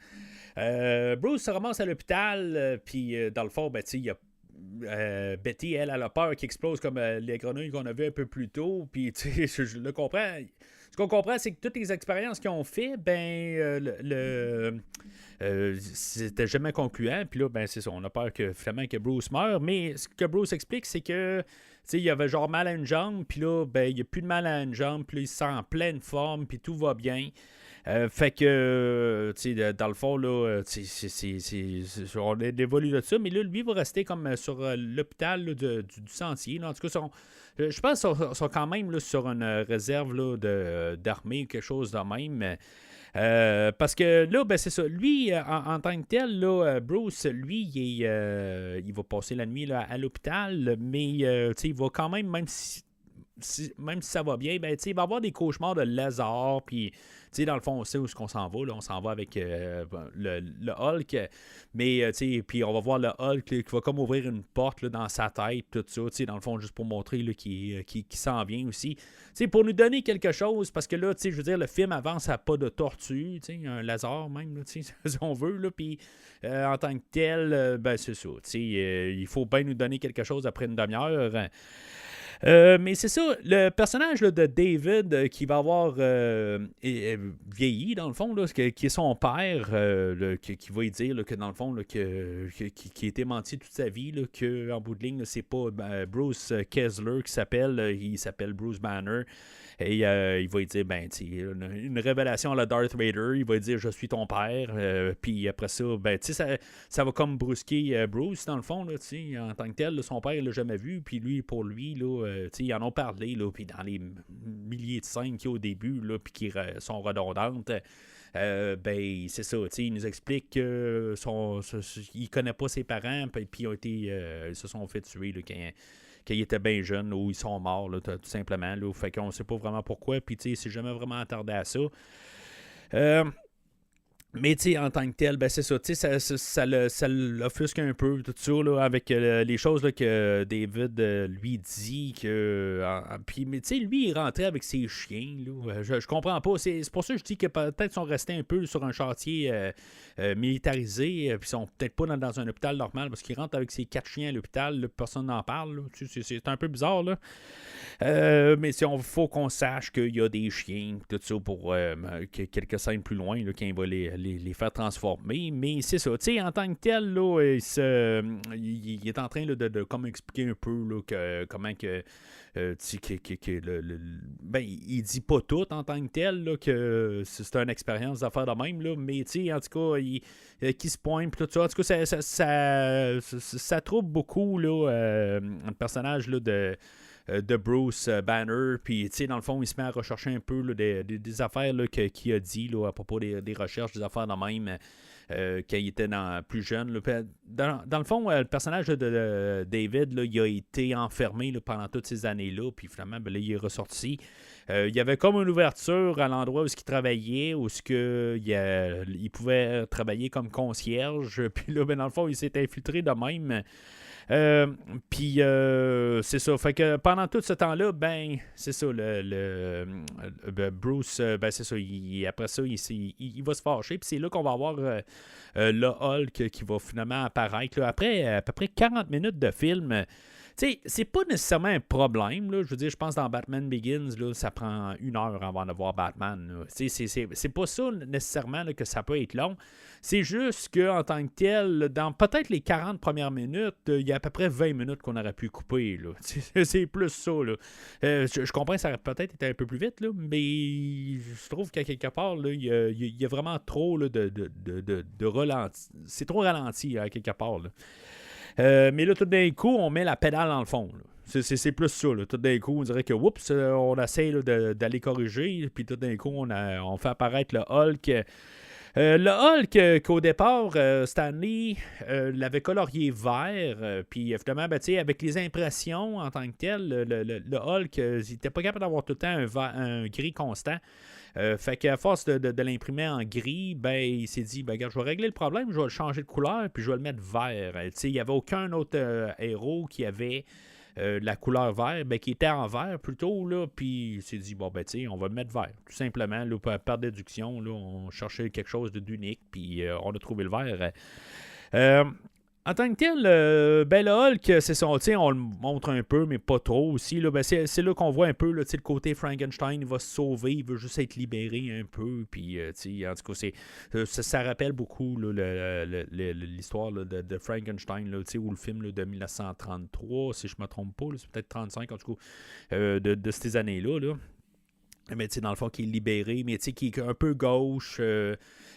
Bruce se ramasse à l'hôpital, puis dans le fond, ben, il y a Betty, elle a peur qu'il explose comme les grenouilles qu'on a vues un peu plus tôt. Puis, tu sais, je le comprends. Ce qu'on comprend, c'est que toutes les expériences qu'ils ont fait, ben, c'était jamais concluant. Puis là, ben, c'est ça. On a peur que finalement que Bruce meure. Mais ce que Bruce explique, c'est que, tu sais, il avait genre mal à une jambe. Puis là, ben, il n'y a plus de mal à une jambe. Puis là, il se sent en pleine forme. Puis tout va bien. Fait que, tu sais, dans le fond, là, on est dévolu de ça, mais là, lui va rester comme sur l'hôpital là, du sentier. Là. En tout cas, je pense qu'ils sont quand même là, sur une réserve là, d'armée ou quelque chose de même. Parce que là, ben, c'est ça. Lui, en tant que tel, là, Bruce, lui, il va passer la nuit là, à l'hôpital, mais il va quand même si ça va bien, ben, il va avoir des cauchemars de lézards, puis dans le fond, on sait où est-ce qu'on s'en va. Là. On s'en va avec le Hulk, mais puis on va voir le Hulk là, qui va comme ouvrir une porte là, dans sa tête, tout ça, dans le fond, juste pour montrer qu'il s'en vient aussi. Pour nous donner quelque chose, parce que là, je veux dire, le film avance à pas de tortue, un lézard même, là, si on veut, là, puis en tant que tel, ben c'est ça. Il faut bien nous donner quelque chose après une demi-heure. Mais c'est ça, le personnage là, de David qui va avoir vieilli, dans le fond, là, qui est son père, qui va lui dire là, que dans le fond, là, qui a été menti toute sa vie, qu'en bout de ligne, là, c'est pas Bruce Kessler qui s'appelle, il s'appelle Bruce Banner. Et il va lui dire, ben, une révélation à la Darth Vader, il va lui dire, je suis ton père. Puis après ça, ben, ça va comme brusquer Bruce, dans le fond, là, en tant que tel. Là, son père, il l'a jamais vu. Puis lui, pour lui, là, ils en ont parlé, là, puis dans les milliers de scènes qu'il y a au début, là, puis qui sont redondantes. Ben, c'est ça, il nous explique qu'il ne connaît pas ses parents, puis ils se sont fait tuer là, quand ils étaient bien jeunes, ou ils sont morts, là, tout simplement. Là, fait qu'on ne sait pas vraiment pourquoi, puis il s'est jamais vraiment attardé à ça. Mais tu sais, en tant que tel, ben c'est ça, tu sais, ça l'offusque un peu, tout ça, là, avec les choses là, que David lui dit que. Puis, mais tu sais, lui, il rentrait avec ses chiens, là. Je comprends pas. C'est pour ça que je dis que peut-être ils sont restés un peu sur un chantier militarisé, puis ils sont peut-être pas dans un hôpital normal, parce qu'il rentre avec ses 4 chiens à l'hôpital, là, personne n'en parle, là. C'est un peu bizarre, là. Mais si on faut qu'on sache qu'il y a des chiens, tout ça, pour quelques scènes plus loin, là, quand il va les faire transformer. Mais c'est ça, tu sais, en tant que tel, là, il est en train là, de comme expliquer un peu là, comment que. Ben, il dit pas tout en tant que tel, là, que c'est une expérience d'affaires de même, là, mais tu sais, en tout cas, qui se pointe, tout ça. En tout cas, ça trouble beaucoup là, le personnage là, de Bruce Banner. Puis, tu sais, dans le fond, il se met à rechercher un peu là, des affaires là, qu'il a dit là, à propos des recherches, des affaires de même. Quand il était plus jeune. Là. Dans le fond, le personnage là, de David, là, il a été enfermé là, pendant toutes ces années-là, puis finalement, ben, là, il est ressorti. Il y avait comme une ouverture à l'endroit où il travaillait, où il pouvait travailler comme concierge, puis là, ben, dans le fond, il s'est infiltré de même. Puis c'est ça. Fait que pendant tout ce temps-là, ben, c'est ça, Bruce, ben c'est ça, après ça, il va se fâcher. Puis c'est là qu'on va avoir le Hulk qui va finalement apparaître. Là, après à peu près 40 minutes de film. Tu sais, c'est pas nécessairement un problème. Là. Je veux dire, je pense dans Batman Begins, là, ça prend 1 heure avant de voir Batman. C'est pas ça nécessairement là, que ça peut être long. C'est juste qu'en tant que tel, dans peut-être les 40 premières minutes, il y a à peu près 20 minutes qu'on aurait pu couper. Là. C'est plus ça. Là. Je comprends que ça aurait peut-être été un peu plus vite, là, mais je trouve qu'à quelque part, là, il y a vraiment trop là, de ralenti. C'est trop ralenti à quelque part. Là. Mais là, tout d'un coup, on met la pédale dans le fond. Là. C'est plus ça. Là. Tout d'un coup, on dirait que, oups, on essaie là, d'aller corriger. Puis tout d'un coup, on fait apparaître le Hulk. Le Hulk, qu'au départ, Stanley l'avait colorié vert. Puis finalement, ben, avec les impressions en tant que tel, le Hulk, il n'était pas capable d'avoir tout le temps un gris constant. Fait qu'à force de l'imprimer en gris, ben, il s'est dit, ben, regarde, je vais régler le problème, je vais le changer de couleur, puis je vais le mettre vert. Il n'y avait aucun autre héros qui avait la couleur vert, ben, qui était en vert plutôt, là, puis il s'est dit, bon, ben, on va le mettre vert. Tout simplement, là, par déduction, là, on cherchait quelque chose d'unique, puis on a trouvé le vert. En tant que tel, ben le Hulk, c'est ça, on le montre un peu, mais pas trop aussi. Là, ben c'est là qu'on voit un peu là, le côté Frankenstein, il va se sauver, il veut juste être libéré un peu. Puis, en tout cas, ça rappelle beaucoup là, l'histoire là, de Frankenstein, là, ou le film là, de 1933, si je ne me trompe pas, là, c'est peut-être 35 en tout cas, de ces années-là. Là. Mais dans le fond, qui est libéré, mais qui est un peu gauche.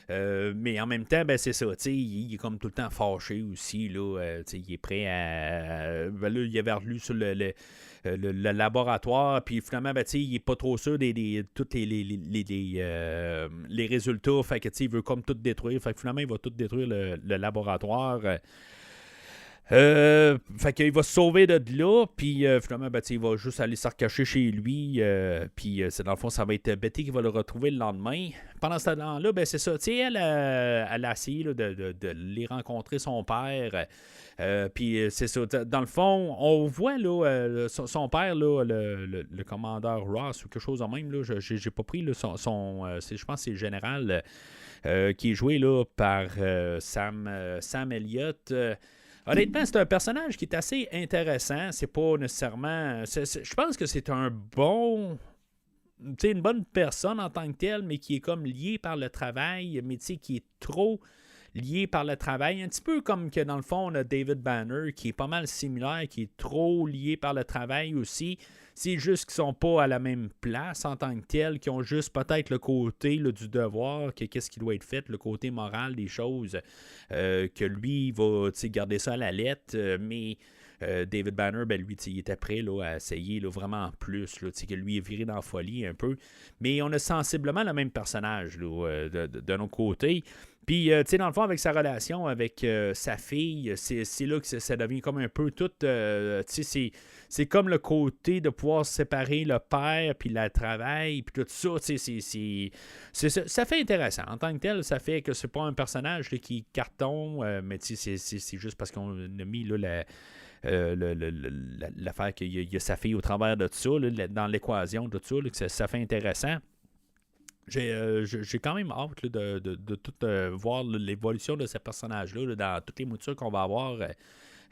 Mais en même temps, ben, c'est ça. Il est comme tout le temps fâché aussi. Là, il est prêt à. Ben, là, il avait relu sur le laboratoire. Puis finalement, ben, il n'est pas trop sûr tous les résultats. Fait que il veut comme tout détruire. Fait que finalement, il va tout détruire le laboratoire. Fait qu'il va se sauver de là, puis finalement, ben, il va juste aller se recacher chez lui, puis c'est dans le fond, ça va être Betty qui va le retrouver le lendemain. Pendant ce temps-là, ben, c'est ça, elle a essayé là, de les rencontrer son père, puis c'est ça, dans le fond, on voit là, son père, là, le commandeur Ross ou quelque chose de même, là, j'ai pas pris là, je pense que c'est le général qui est joué là, par Sam Elliott. Honnêtement, c'est un personnage qui est assez intéressant. C'est pas nécessairement. Je pense que c'est un bon. Une bonne personne en tant que telle, mais qui est comme lié par le travail, mais qui est trop lié par le travail. Un petit peu comme que dans le fond, on a David Banner, qui est pas mal similaire, qui est trop lié par le travail aussi. C'est juste qu'ils sont pas à la même place en tant que tel, qui ont juste peut-être le côté là, du devoir, qu'est-ce qui doit être fait, le côté moral des choses, que lui, il va garder ça à la lettre, mais David Banner, ben, lui, il était prêt là, à essayer là, vraiment plus, là, que lui est viré dans la folie un peu. Mais on a sensiblement le même personnage là, de notre côté. Puis, tu sais, dans le fond, avec sa relation avec sa fille, c'est là que ça devient comme un peu tout... tu sais, c'est comme le côté de pouvoir séparer le père, puis le travail, puis tout ça. Tu sais, ça fait intéressant. En tant que tel, ça fait que c'est pas un personnage là, qui carton, mais tu sais, c'est juste parce qu'on a mis là, l'affaire qu'il y a sa fille au travers de tout ça, là, dans l'équation de tout ça, là, que ça fait intéressant. J'ai quand même hâte là, de tout voir là, l'évolution de ce personnage-là là, dans toutes les moutures qu'on va avoir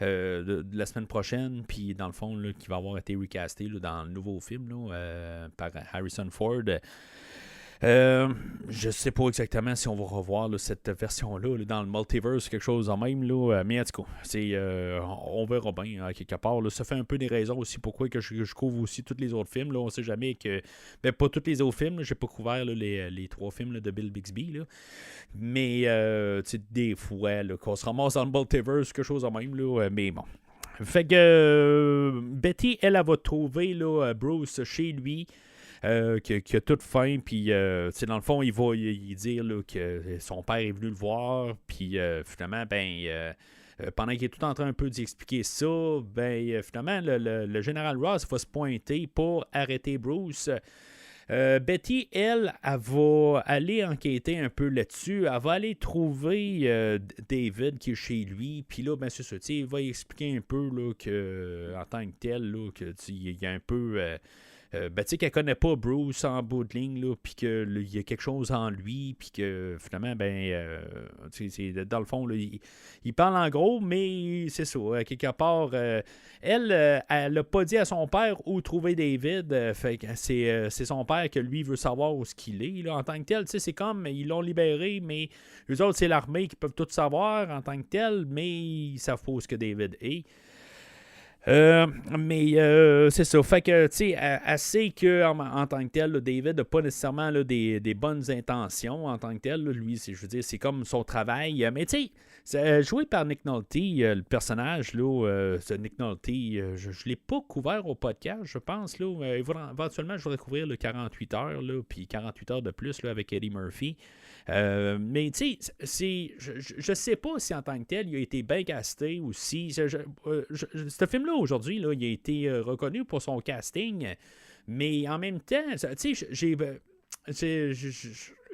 de la semaine prochaine, puis dans le fond, là, qui va avoir été recasté là, dans le nouveau film là, par Harrison Ford. Je sais pas exactement si on va revoir là, cette version-là là, dans le multiverse, quelque chose en même, là, mais en tout cas, on verra bien hein, quelque part. Là. Ça fait un peu des raisons aussi pourquoi que je couvre aussi tous les autres films. Là. On sait jamais que... Ben, pas tous les autres films, là, j'ai pas couvert là, les 3 films là, de Bill Bixby, là. Mais des fois là, qu'on se ramasse dans le multiverse, quelque chose en même, là, mais bon. Fait que Betty, elle va trouver là, Bruce chez lui. Qui a toute faim, puis dans le fond, il va il dire là, que son père est venu le voir, puis finalement, pendant qu'il est tout en train un peu d'y expliquer ça, finalement, le général Ross va se pointer pour arrêter Bruce. Betty, elle va aller enquêter un peu là-dessus. Elle va aller trouver David qui est chez lui. Puis là, c'est ça. Il va expliquer un peu là, que, en tant que tel, là, il y a un peu... tu sais qu'elle connaît pas Bruce en bout de ligne, là, puis qu'il y a quelque chose en lui, puis que finalement, dans le fond, là, il parle en gros, mais c'est ça, quelque part, elle n'a pas dit à son père où trouver David, fait que c'est son père que lui veut savoir où ce qu'il est, là, en tant que tel, tu sais, c'est comme, ils l'ont libéré, mais eux autres, c'est l'armée qui peuvent tout savoir en tant que tel, mais ils savent pas où ce que David est. C'est ça. Fait que, tu sais, elle sait qu'en tant que tel, là, David n'a pas nécessairement là, des bonnes intentions en tant que tel. Là. Lui, je veux dire, c'est comme son travail. Mais tu sais, joué par Nick Nolte, le personnage, là, ce Nick Nolte, je ne l'ai pas couvert au podcast, je pense. Là, éventuellement, je voudrais couvrir le 48 heures, là, puis 48 heures de plus là, avec Eddie Murphy. Mais tu sais, je sais pas si en tant que tel, il a été bien casté ou si... ce film-là, aujourd'hui, là, il a été reconnu pour son casting, mais en même temps, tu sais,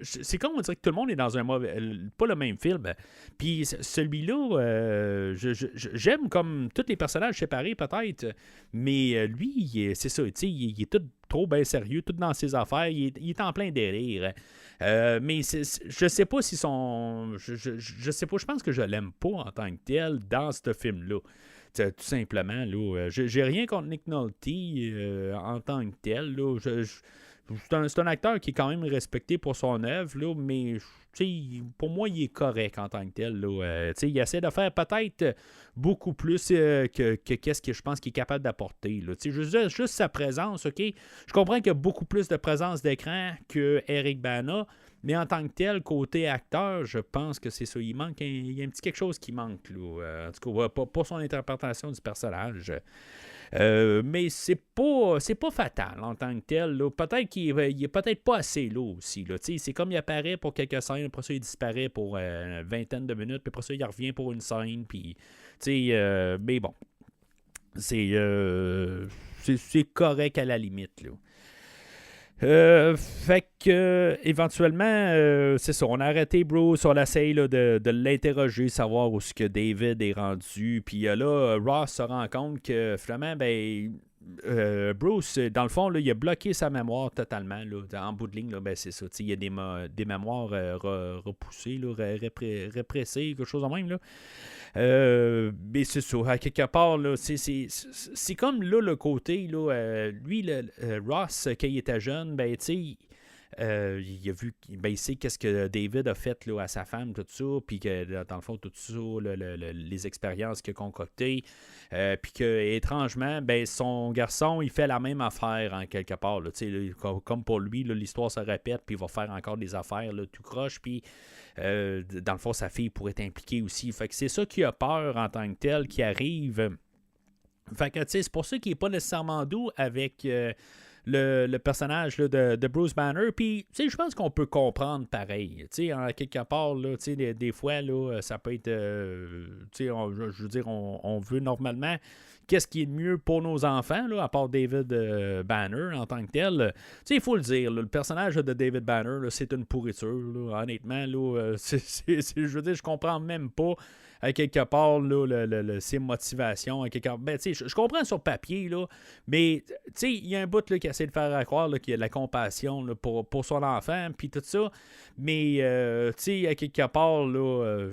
c'est comme on dirait que tout le monde est dans un mauvais... Pas le même film. Puis celui-là, j'aime comme tous les personnages séparés peut-être, mais lui, c'est ça, tu sais, il est tout trop bien sérieux, tout dans ses affaires, il est en plein délire. Mais je sais pas si son... Je sais pas, je pense que je l'aime pas en tant que tel dans ce film-là. Tout simplement, là. J'ai rien contre Nick Nolte en tant que tel, là. C'est un acteur qui est quand même respecté pour son œuvre, là, mais pour moi, il est correct en tant que tel. Là. Il essaie de faire peut-être beaucoup plus que qu'est-ce que je pense qu'il est capable d'apporter. Là. Juste sa présence, OK? Je comprends qu'il y a beaucoup plus de présence d'écran que Eric Bana, mais en tant que tel, côté acteur, je pense que c'est ça. Il y a un petit quelque chose qui manque. Là. En tout cas, pas son interprétation du personnage. Mais c'est pas fatal en tant que tel. Là. Peut-être qu'il est peut-être pas assez là aussi. Là. C'est comme il apparaît pour quelques scènes, après ça il disparaît pour une vingtaine de minutes, puis après ça il revient pour une scène. Puis, mais bon, c'est correct à la limite. Là. Fait que éventuellement, c'est ça, on a arrêté Bruce, on essaye là, de l'interroger, savoir où ce que David est rendu. Puis là, Ross se rend compte que finalement, Bruce, dans le fond, là, il a bloqué sa mémoire totalement. Là, en bout de ligne, là, c'est ça. Il y a des mémoires repoussées, là, répressées, quelque chose de même. Là. Mais c'est ça. À quelque part, là, c'est comme là le côté, là, lui, Ross, quand il était jeune, il a vu, il sait qu'est-ce que David a fait là, à sa femme, tout ça, puis que dans le fond, tout ça, les expériences qu'il a concoctées, puis que étrangement, son garçon, il fait la même affaire en quelque part. Là, comme pour lui, là, l'histoire se répète, puis il va faire encore des affaires là, tout croche, puis dans le fond, sa fille pourrait être impliquée aussi. Fait que c'est ça qui a peur en tant que tel qui arrive. Fait que c'est pour ça qu'il n'est pas nécessairement doux avec le personnage là, de Bruce Banner. Puis, tu sais, je pense qu'on peut comprendre pareil. Tu sais, en quelque part, là, tu sais, des fois, là, ça peut être, tu sais, je veux dire, on veut normalement qu'est-ce qui est le mieux pour nos enfants, là, à part David Banner en tant que tel. Tu sais, il faut le dire, là, le personnage de David Banner, là, c'est une pourriture, là, honnêtement. Là, je veux dire, je comprends même pas à quelque part là, ses motivations. À quelque part. Ben, je comprends sur papier, là, mais il y a un bout là, qui essaie de faire croire là, qu'il y a de la compassion là, pour son enfant, puis tout ça. Mais à quelque part, là,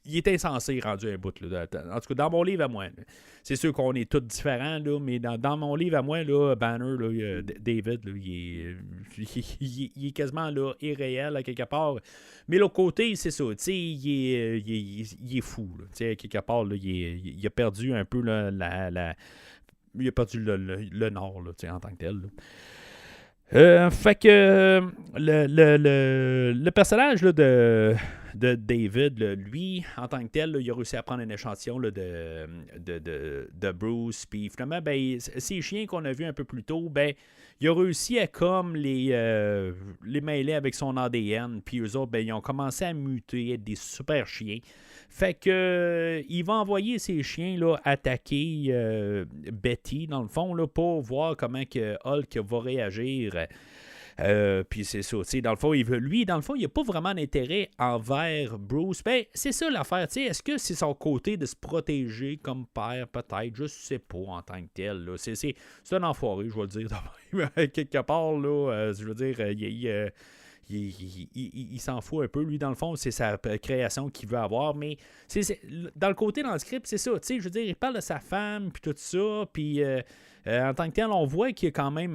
il est insensé rendu un bout. Là, en tout cas, dans mon livre à moi, là, c'est sûr qu'on est tous différents, là, mais dans mon livre à moi, là, Banner, là, David, là, il est quasiment là, irréel à quelque part. Mais l'autre côté, c'est ça. Il est fou. Là, à quelque part, là, il a perdu un peu là, il a perdu le nord là, en tant que tel. Là. Fait que le personnage là, de David, là, lui, en tant que tel, là, il a réussi à prendre un échantillon là, de Bruce. Puis finalement, ben, ces chiens qu'on a vus un peu plus tôt, ben, il a réussi à comme les mêler avec son ADN. Puis eux autres, ben, ils ont commencé à muter, être des super chiens. Fait que il va envoyer ces chiens là, attaquer Betty, dans le fond, là, pour voir comment que Hulk va réagir. Puis c'est ça, dans le fond, il n'a pas vraiment d'intérêt envers Bruce. Ben, c'est ça l'affaire, est-ce que c'est son côté de se protéger comme père, peut-être, je sais pas en tant que tel, là. C'est un enfoiré, je vais le dire, quelque part, là, je veux dire, il s'en fout un peu. Lui, dans le fond, c'est sa création qu'il veut avoir. Mais dans le script, c'est ça. Je veux dire, il parle de sa femme, puis tout ça. Puis en tant que tel, on voit qu'il y a quand même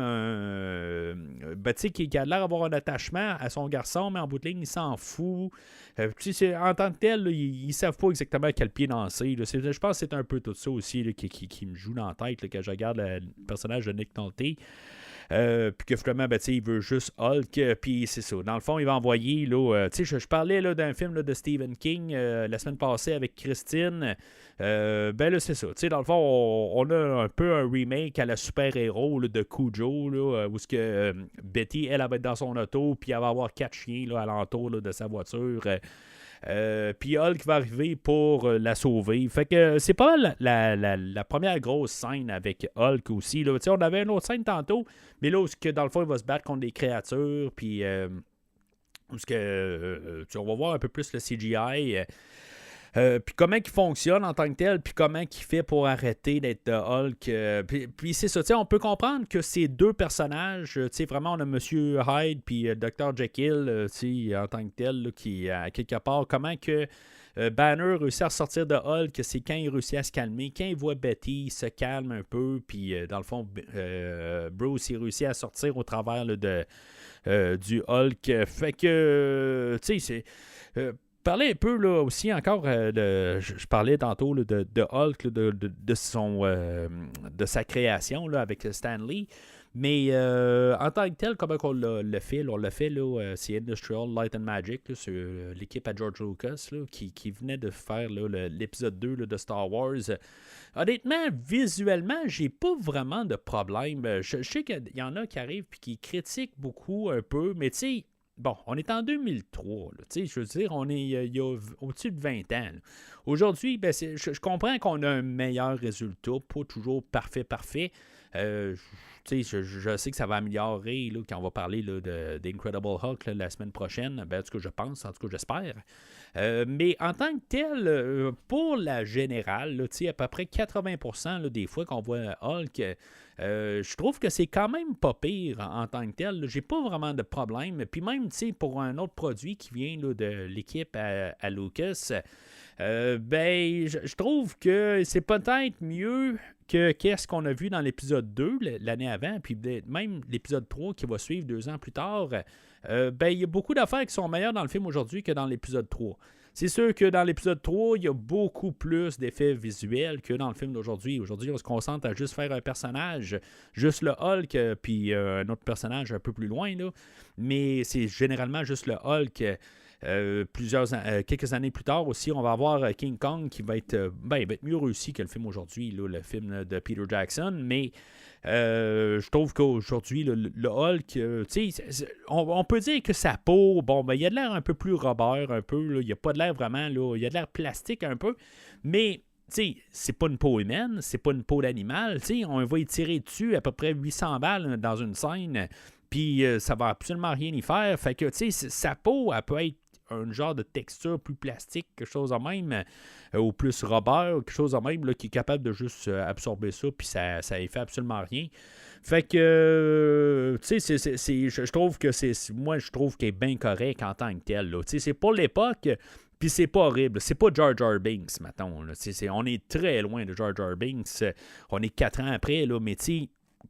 qu'il a l'air d'avoir un attachement à son garçon, mais en bout de ligne, il s'en fout. En tant que tel, là, ils ne savent pas exactement à quel pied danser. Là. Je pense que c'est un peu tout ça aussi là, qui me joue dans la tête là, quand je regarde le personnage de Nick Nolte. Puis que finalement, il veut juste Hulk, puis c'est ça. Dans le fond, il va envoyer, là, je parlais là, d'un film là, de Stephen King la semaine passée avec Christine. Ben là, c'est ça. Dans le fond, on a un peu un remake à la super-héros là, de Cujo, là, où Betty, elle va être dans son auto, puis elle va avoir 4 chiens là, alentour là, de sa voiture. Puis Hulk va arriver pour la sauver. Fait que c'est pas la première grosse scène avec Hulk aussi. Là. On avait une autre scène tantôt, mais là, où dans le fond, il va se battre contre des créatures. Puis, on va voir un peu plus le CGI. Puis comment il fonctionne en tant que tel, puis comment il fait pour arrêter d'être Hulk. Puis c'est ça, on peut comprendre que ces deux personnages, vraiment on a M. Hyde puis Dr. Jekyll en tant que tel, là, qui à quelque part, comment que Banner réussit à sortir de Hulk, c'est quand il réussit à se calmer, quand il voit Betty, il se calme un peu, puis dans le fond, Bruce, il réussit à sortir au travers là, du Hulk. Fait que, c'est... Parlais un peu là, aussi encore je parlais tantôt là, de Hulk, là, de sa création là, avec Stan Lee. Mais en tant que tel, comment on l'a fait? Là, on l'a fait, là, c'est Industrial Light and Magic, là, c'est l'équipe à George Lucas là, qui venait de faire là, l'épisode 2 là, de Star Wars. Honnêtement, visuellement, j'ai pas vraiment de problème. Je sais qu'il y en a qui arrivent et qui critiquent beaucoup un peu, mais tu sais, bon, on est en 2003, là, je veux dire, on est il y a au-dessus de 20 ans. Là. Aujourd'hui, ben, je comprends qu'on a un meilleur résultat, pas toujours parfait. Je sais que ça va améliorer là, quand on va parler là, d'Incredible Hulk là, la semaine prochaine. Ben, en tout cas, je pense, en tout cas, j'espère. Mais en tant que tel, pour la générale, là, à peu près 80% là, des fois qu'on voit Hulk, je trouve que c'est quand même pas pire en tant que tel. Là. J'ai pas vraiment de problème. Puis même pour un autre produit qui vient là, de l'équipe à Lucas, je trouve que c'est peut-être mieux que qu'est-ce qu'on a vu dans l'épisode 2 l'année avant, puis même l'épisode 3 qui va suivre 2 ans plus tard. Il y a beaucoup d'affaires qui sont meilleures dans le film aujourd'hui que dans l'épisode 3. C'est sûr que dans l'épisode 3, il y a beaucoup plus d'effets visuels que dans le film d'aujourd'hui. Aujourd'hui, on se concentre à juste faire un personnage, juste le Hulk, puis un autre personnage un peu plus loin, là. Mais c'est généralement juste le Hulk. quelques années plus tard aussi, on va avoir King Kong qui va être, va être mieux réussi que le film aujourd'hui, là, le film de Peter Jackson, mais je trouve qu'aujourd'hui, le Hulk, on peut dire que sa peau, bon, ben, il a de l'air un peu plus Robert, un peu, là, il a pas de l'air vraiment, là, il a de l'air plastique un peu, mais c'est pas une peau humaine, c'est pas une peau d'animal. On va y tirer dessus à peu près 800 balles dans une scène, puis ça va absolument rien y faire. Fait que, sa peau, elle peut être un genre de texture plus plastique, quelque chose de même, ou plus rubber, quelque chose de même, là, qui est capable de juste absorber ça, puis ça y fait absolument rien. Fait que, je trouve que moi, je trouve qu'il est bien correct en tant que tel, là. C'est pour l'époque. Puis c'est pas horrible. C'est pas Jar Jar Binks, mettons. Là. On est très loin de Jar Jar Binks. On est 4 ans après, là, mais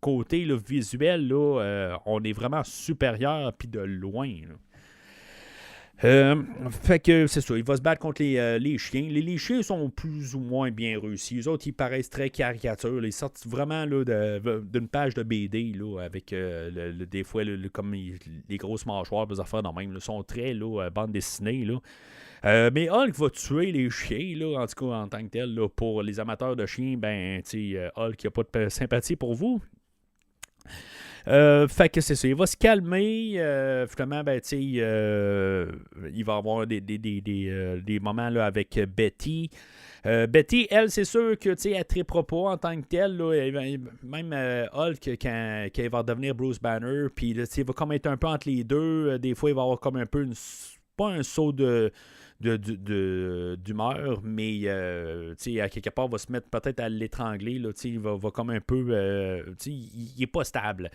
côté là, visuel, là, on est vraiment supérieur, puis de loin. Fait que c'est ça, il va se battre contre les chiens. Les chiens sont plus ou moins bien réussis. Les autres, ils paraissent très caricatures. Ils sortent vraiment là, d'une page de BD là, avec des fois comme les grosses mâchoires, des affaires dans même. Ils sont très là, bande dessinée. Là. Mais Hulk va tuer les chiens, là, en tout cas en tant que tel. Là, pour les amateurs de chiens, ben, Hulk n'a pas de sympathie pour vous. Fait que c'est ça, il va se calmer. Finalement, ben, il va avoir des moments là, avec Betty. Betty, elle, c'est sûr que elle ne trippera pas en tant que telle. Là, même Hulk, quand il va devenir Bruce Banner, puis il va comme être un peu entre les deux. Des fois, il va avoir comme un peu pas un saut d'humeur, mais à quelque part, va se mettre peut-être à l'étrangler. Là, il va comme un peu. Il n'est pas stable.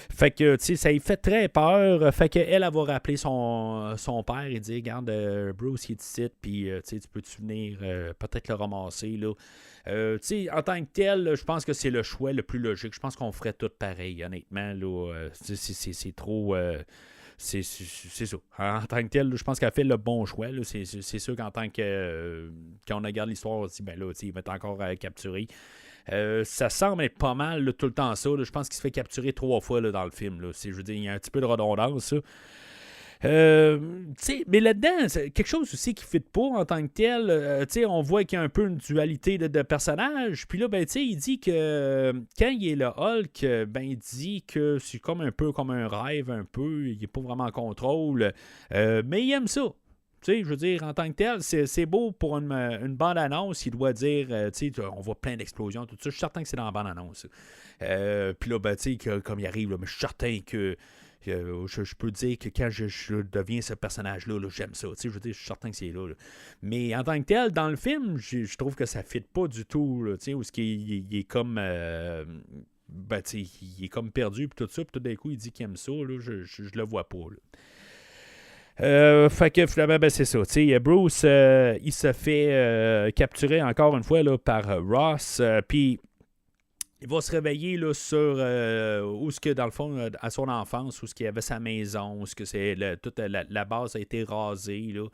Fait que ça lui fait très peur. Fait qu'elle va rappeler son père et dire regarde, Bruce, il est ici, puis tu peux-tu venir peut-être le ramasser. Là. En tant que tel, je pense que c'est le choix le plus logique. Je pense qu'on ferait tout pareil, honnêtement. Là, c'est trop. C'est ça. En tant que tel, je pense qu'elle a fait le bon choix. Là. C'est sûr qu'en tant que. Quand on regarde l'histoire, on se dit, ben là, il va être encore capturé. Ça semble être pas mal là, tout le temps ça. Là. Je pense qu'il se fait capturer 3 fois là, dans le film. Là. Je veux dire, il y a un petit peu de redondance. Ça. Mais là-dedans, c'est quelque chose aussi qui ne fit pas en tant que tel. On voit qu'il y a un peu une dualité de personnages. Puis là, ben, il dit que quand il est le Hulk, ben, il dit que c'est comme un peu comme un rêve, un peu. Il n'est pas vraiment en contrôle. Mais il aime ça. Je veux dire, en tant que tel, c'est beau pour une bande-annonce. Il doit dire, on voit plein d'explosions, tout ça. Je suis certain que c'est dans la bande-annonce. Puis là, ben, comme il arrive, là, mais je suis certain que je peux dire que quand je deviens ce personnage-là, là, j'aime ça. Je veux dire, je suis certain que c'est là. Mais en tant que tel, dans le film, je trouve que ça ne fit pas du tout. Là, où il est comme. Ben, il est comme perdu, puis tout ça, puis tout d'un coup, il dit qu'il aime ça. Là, je le vois pas. Fait que finalement, ben, c'est ça. Bruce, il se fait capturer encore une fois là, par Ross. Puis il va se réveiller là, sur où ce que, dans le fond, à son enfance, où ce qu'il avait sa maison, où ce que toute la base a été rasée. Là.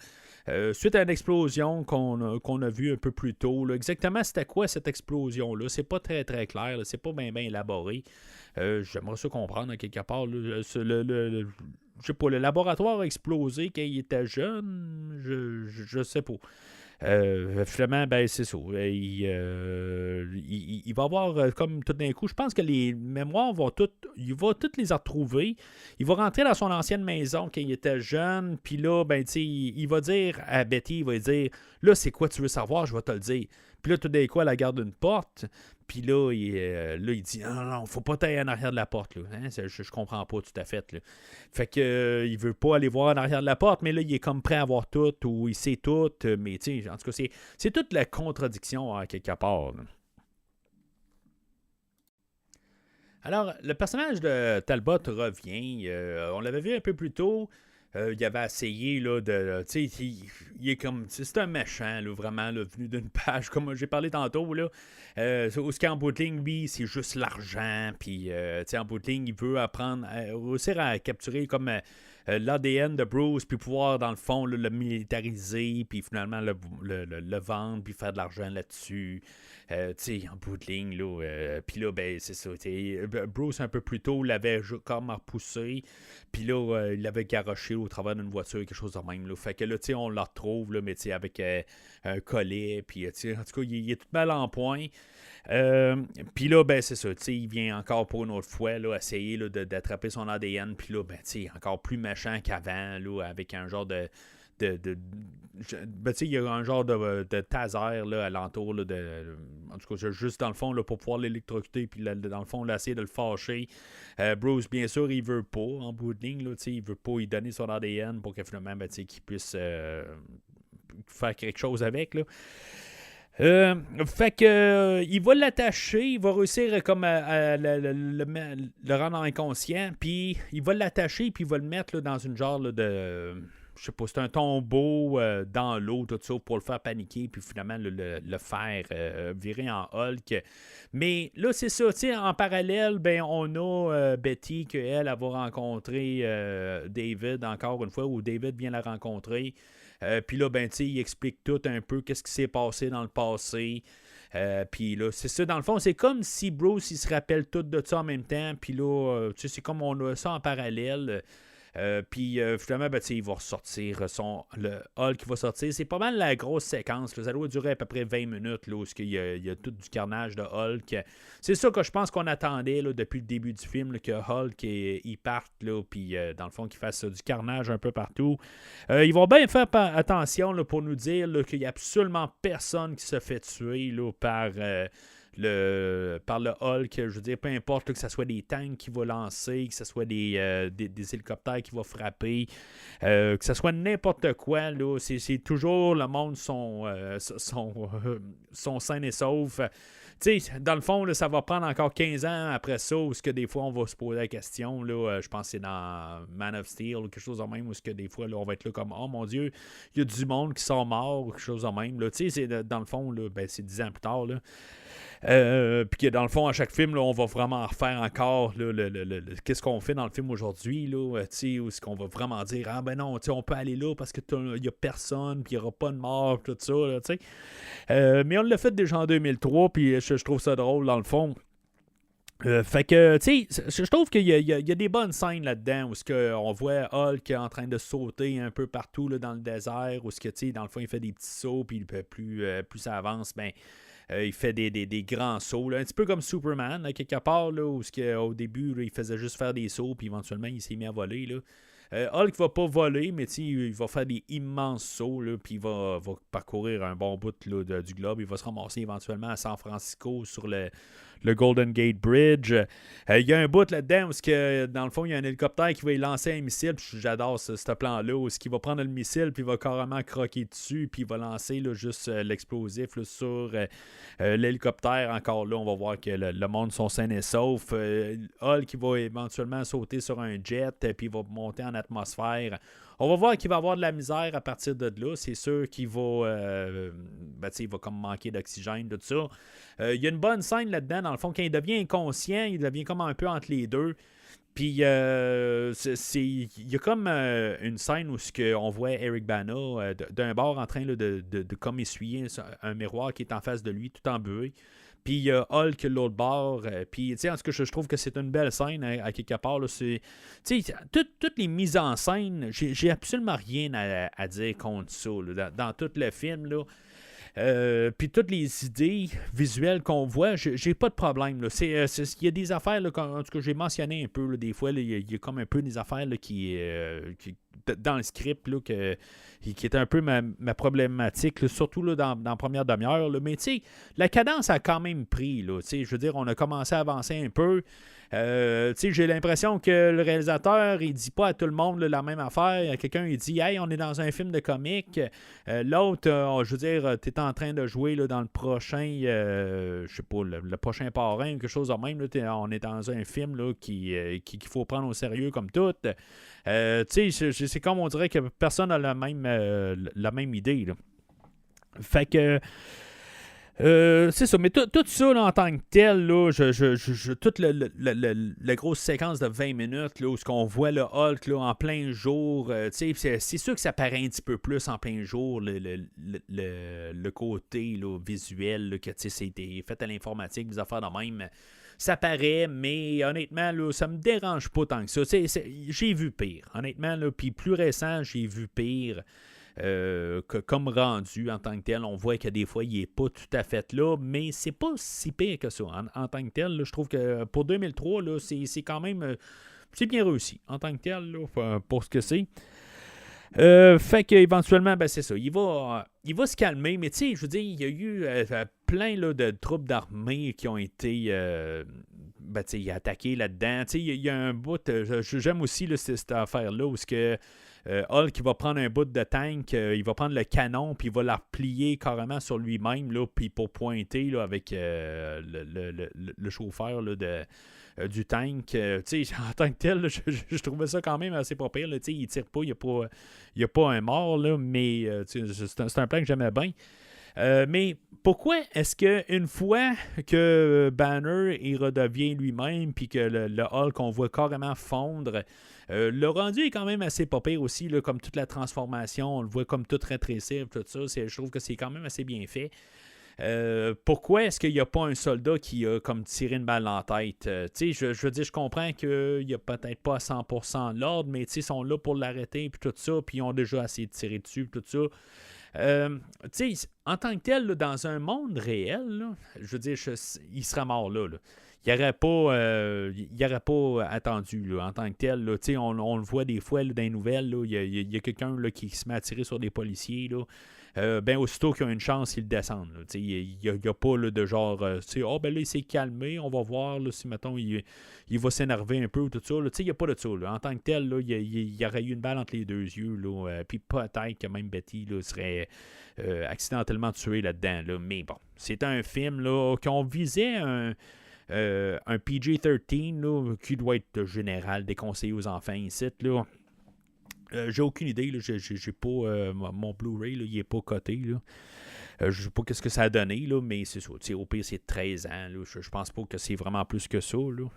Suite à une explosion qu'on a vue un peu plus tôt. Là. Exactement, c'était quoi cette explosion-là? C'est pas très, très clair. Là. C'est pas bien élaboré. J'aimerais ça comprendre, quelque part. Là, je sais pas, le laboratoire a explosé quand il était jeune. Je sais pas. Finalement, ben, c'est ça. Il va avoir, comme tout d'un coup, je pense que les mémoires il va toutes les retrouver. Il va rentrer dans son ancienne maison quand il était jeune, puis là, ben, il va dire à Betty, il va dire, là, c'est quoi tu veux savoir, je vais te le dire. Puis là, tout d'un coup, elle garde une porte, puis là, il dit, non, faut pas t'aller en arrière de la porte, là. Hein? Je comprends pas tout à fait, là. Fait que, il veut pas aller voir en arrière de la porte, mais là, il est comme prêt à voir tout, ou il sait tout, mais tu sais, en tout cas, c'est toute la contradiction, à quelque part, là. Alors, le personnage de Talbot revient. On l'avait vu un peu plus tôt. Il avait essayé là, de. Tu sais, il est comme. C'est un méchant, là, vraiment, là, venu d'une page, comme j'ai parlé tantôt. Là, où ce qu'en bout de ligne, lui, c'est juste l'argent. Puis, en bout de ligne, il veut réussir à capturer comme. L'ADN de Bruce, puis pouvoir, dans le fond, là, le militariser, puis finalement le vendre, puis faire de l'argent là-dessus. En bout de ligne, là. Puis là, ben, c'est ça. Bruce, un peu plus tôt, l'avait comme repoussé, puis là, il l'avait garoché au travers d'une voiture, quelque chose de même. Là. Fait que là, on la retrouve, là, mais avec un collet. Puis, en tout cas, il est tout mal en point. Puis là, ben c'est ça, il vient encore pour une autre fois là, essayer là, d'attraper son ADN. Puis là, ben, encore plus méchant qu'avant, là, avec un genre de il y a un genre de taser là, alentour là, en tout cas juste dans le fond là, pour pouvoir l'électrocuter puis là, dans le fond là, essayer de le fâcher. Bruce bien sûr il veut pas en bout de ligne là, il veut pas lui donner son ADN pour que finalement qu'il puisse faire quelque chose avec là. Fait que il va l'attacher, il va réussir comme à le rendre inconscient, puis il va l'attacher puis il va le mettre là, dans une genre là, de je sais pas, c'est un tombeau dans l'eau, tout ça, pour le faire paniquer, puis finalement le faire virer en Hulk. Mais là, c'est ça, tu sais, en parallèle, ben on a Betty, qu'elle va rencontrer David encore une fois, où David vient la rencontrer. Puis là, ben, tu sais, il explique tout un peu qu'est-ce qui s'est passé dans le passé. Puis là, c'est ça, dans le fond, c'est comme si Bruce, il se rappelle tout de ça en même temps. Puis là, tu sais, c'est comme on a ça en parallèle. Puis finalement, ben, il va ressortir le Hulk qui va sortir. C'est pas mal la grosse séquence. Là. Ça doit durer à peu près 20 minutes là, où il y a tout du carnage de Hulk. C'est ça que je pense qu'on attendait là, depuis le début du film, là, que Hulk il parte, puis dans le fond, qu'il fasse du carnage un peu partout. Ils vont bien faire attention là, pour nous dire là, qu'il n'y a absolument personne qui se fait tuer là, par le Hulk, je veux dire, peu importe là, que ce soit des tanks qui vont lancer, que ce soit des hélicoptères qui vont frapper, que ce soit n'importe quoi, là, c'est toujours le monde sont sains et saufs. Tu sais, dans le fond, là, ça va prendre encore 15 ans après ça, où que des fois on va se poser la question, là, je pense que c'est dans Man of Steel ou quelque chose de même, où que des fois là, on va être là comme, oh mon Dieu, il y a du monde qui sont morts ou quelque chose de même. Tu sais, dans le fond, là, ben, c'est 10 ans plus tard, là. Puis que dans le fond, à chaque film, là, on va vraiment refaire encore là, qu'est-ce qu'on fait dans le film aujourd'hui, là, où est-ce qu'on va vraiment dire, ah ben non, on peut aller là parce qu'il n'y a personne, puis il n'y aura pas de mort, tout ça, là, mais on l'a fait déjà en 2003, puis je trouve ça drôle dans le fond. Fait que, tu sais, je trouve qu'il y a des bonnes scènes là-dedans où on voit Hulk en train de sauter un peu partout là, dans le désert, où dans le fond, il fait des petits sauts, puis plus ça avance, ben il fait des grands sauts, là, un petit peu comme Superman, là, quelque part, là, où au début, là, il faisait juste faire des sauts, puis éventuellement, il s'est mis à voler. Là. Hulk va pas voler, mais il va faire des immenses sauts, là, puis il va parcourir un bon bout là, du globe. Il va se ramasser éventuellement à San Francisco sur le Golden Gate Bridge. Il y a un bout là-dedans où, dans le fond, il y a un hélicoptère qui va y lancer un missile. J'adore ce plan-là, où il va prendre le missile, puis il va carrément croquer dessus, puis il va lancer là, juste l'explosif là, sur l'hélicoptère. Encore là, on va voir que le monde sont sains et saufs. Hulk qui va éventuellement sauter sur un jet, puis il va monter en atmosphère. On va voir qu'il va avoir de la misère à partir de là. C'est sûr qu'il va, il va comme manquer d'oxygène, tout ça. Il y a une bonne scène là-dedans, dans le fond, quand il devient inconscient, il devient comme un peu entre les deux. Puis, il y a comme une scène où on voit Eric Bana d'un bord en train là, de comme essuyer un miroir qui est en face de lui, tout embué. Puis il y a Hulk l'autre bord. Puis, tu sais, en tout cas, je trouve que c'est une belle scène à quelque part. Là, tu sais, toutes les mises en scène, j'ai absolument rien à dire contre ça. Là, dans tout le film, là. Puis toutes les idées visuelles qu'on voit, j'ai pas de problème. Là. Il y a des affaires, là, en tout cas, j'ai mentionné un peu, là, des fois, il y a comme un peu des affaires là, qui dans le script là, qui était un peu ma problématique, là, surtout là, dans la première demi-heure. Là. Mais tu sais, la cadence a quand même pris. Là, je veux dire, on a commencé à avancer un peu. J'ai l'impression que le réalisateur, il dit pas à tout le monde là, la même affaire. Quelqu'un, il dit « Hey, on est dans un film de comique. » L'autre, je veux dire, tu es en train de jouer là, dans le prochain, je sais pas, le prochain parrain, quelque chose de même. Là, on est dans un film là, qu'il faut prendre au sérieux comme tout. C'est comme on dirait que personne n'a la même idée. Là. Fait que... c'est ça, mais tout ça là, en tant que tel, là, toute la grosse séquence de 20 minutes là, où on voit le Hulk là, en plein jour, c'est sûr que ça paraît un petit peu plus en plein jour, le côté là, visuel, là, que c'était fait à l'informatique, des affaires de même. ça paraît, mais honnêtement, là, ça me dérange pas tant que ça. J'ai vu pire, honnêtement, là, puis plus récent, j'ai vu pire. Que comme rendu en tant que tel, on voit que des fois, il n'est pas tout à fait là, mais c'est pas si pire que ça. En tant que tel, là, je trouve que pour 2003, là, c'est quand même... c'est bien réussi en tant que tel, là, pour ce que c'est. Fait qu'éventuellement, ben c'est ça. Il va se calmer, mais tu sais, je veux dire, il y a eu plein là, de troupes d'armée qui ont été attaquées là-dedans. Tu sais, il y a un bout, j'aime aussi là, cette affaire-là où Hulk va prendre un bout de tank, il va prendre le canon, puis il va la replier carrément sur lui-même, là, puis pour pointer là, avec le chauffeur là, du tank. En tant que tel, là, je trouvais ça quand même assez pas pire. Là, il tire pas, il n'y a pas un mort, là, mais c'est un plan que j'aimais bien. Mais pourquoi est-ce qu'une fois que Banner il redevient lui-même puis que le Hulk qu'on voit carrément fondre, le rendu est quand même assez pas pire aussi, là, comme toute la transformation, on le voit comme tout rétrécir, tout ça, je trouve que c'est quand même assez bien fait. Pourquoi est-ce qu'il n'y a pas un soldat qui a comme tiré une balle en tête? Je veux dire, je comprends qu'il n'y a peut-être pas à 100% l'ordre, mais ils sont là pour l'arrêter puis tout ça, puis ils ont déjà essayé de tirer dessus tout ça. En tant que tel, là, dans un monde réel, là, je veux dire, il serait mort là. Il n'aurait pas attendu là, en tant que tel. Là, on le voit des fois là, dans les nouvelles. Là, il y a quelqu'un là, qui se met à tirer sur des policiers. Là. Aussitôt qu'ils ont une chance, ils descendent. Il n'y a pas là, de genre, là, il s'est calmé, on va voir là, si, mettons, il va s'énerver un peu ou tout ça. Il n'y a pas de ça. Là. En tant que tel, là, il y aurait eu une balle entre les deux yeux. Puis peut-être que même Betty là, serait accidentellement tuée là-dedans. Là. Mais bon, c'est un film là, qu'on visait un PG-13 là, qui doit être général, déconseillé aux enfants ici. Là. J'ai aucune idée, là. J'ai pas mon Blu-ray, là, il n'est pas coté. Je ne sais pas ce que ça a donné, là, mais c'est ça. Au pire, c'est 13 ans. Là. Je pense pas que c'est vraiment plus que ça. Là.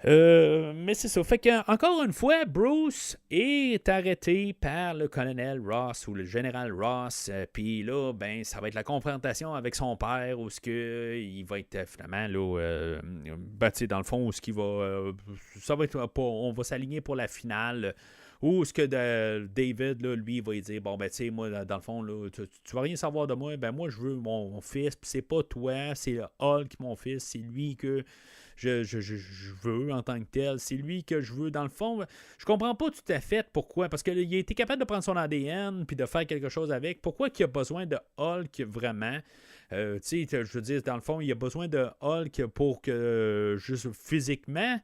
Mais c'est ça. Fait que, encore une fois, Bruce est arrêté par le colonel Ross ou le général Ross. Puis là, ben, ça va être la confrontation avec son père où il va être finalement là, dans le fond, où ce qu'il va. Ça va être on va s'aligner pour la finale. Ou ce que David, là, lui, va dire, bon, ben, tu sais, moi, dans le fond, là, tu vas rien savoir de moi, ben, moi, je veux mon fils, puis c'est pas toi, c'est Hulk, mon fils, c'est lui que je veux en tant que tel, c'est lui que je veux. Dans le fond, je comprends pas tout à fait pourquoi, parce qu'il a été capable de prendre son ADN, puis de faire quelque chose avec, pourquoi il a besoin de Hulk, vraiment? Tu sais, je veux dire, dans le fond, il a besoin de Hulk pour que, juste physiquement,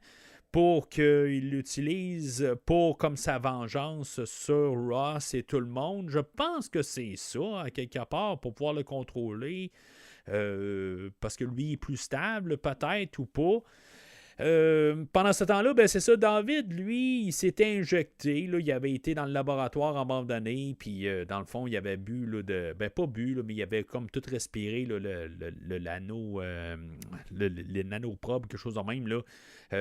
pour qu'il l'utilise pour comme sa vengeance sur Ross et tout le monde. Je pense que c'est ça, à quelque part, pour pouvoir le contrôler. Parce que lui est plus stable, peut-être, ou pas. Pendant ce temps-là, ben c'est ça, David, lui, il s'était injecté, là, il avait été dans le laboratoire abandonné, puis dans le fond, il avait bu, là, pas bu, là, mais il avait comme tout respiré, là, l'anneau, le nanoprobe, quelque chose de même, là.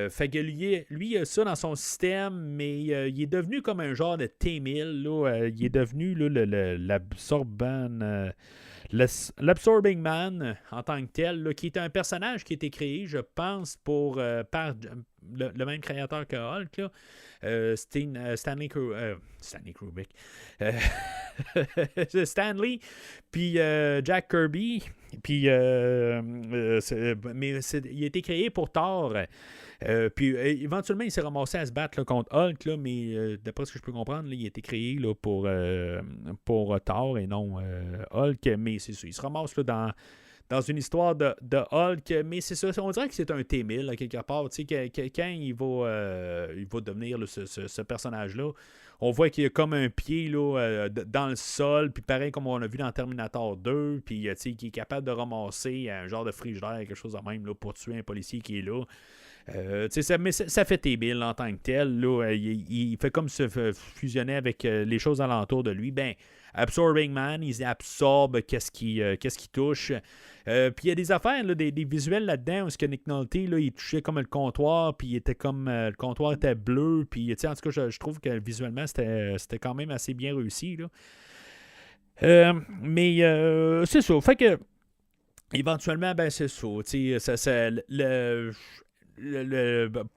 Fait que lui, il a ça dans son système, mais il est devenu comme un genre de T-1000, là, il est devenu là, l'Absorbing Man en tant que tel, là, qui est un personnage qui a été créé, je pense, par le même créateur que Hulk, là, Stanley Kubrick. Stanley, puis Jack Kirby, puis il a été créé pour Thor. Puis éventuellement, il s'est ramassé à se battre là, contre Hulk, là, mais d'après ce que je peux comprendre, là, il a été créé là, pour Thor et non Hulk. Mais c'est ça, il se ramasse là, dans une histoire de Hulk, mais c'est ça, on dirait que c'est un T-1000 à quelque part. Tu sais, quand il va devenir là, ce personnage-là, on voit qu'il y a comme un pied là, dans le sol, puis pareil comme on a vu dans Terminator 2, puis tu sais, qui est capable de ramasser un genre de frigidaire, quelque chose de même là, pour tuer un policier qui est là. Mais ça fait T-1000 en tant que tel. Là, il fait comme se fusionner avec les choses alentour de lui. Ben, Absorbing Man, il absorbe qu'est-ce qui touche. Puis il y a des affaires, là, des visuels là-dedans où Nick Nolte, là, il touchait comme le comptoir, puis il était comme le comptoir était bleu. Puis en tout cas, je trouve que visuellement, c'était quand même assez bien réussi. Là. Mais c'est ça. Fait que éventuellement, ben c'est ça.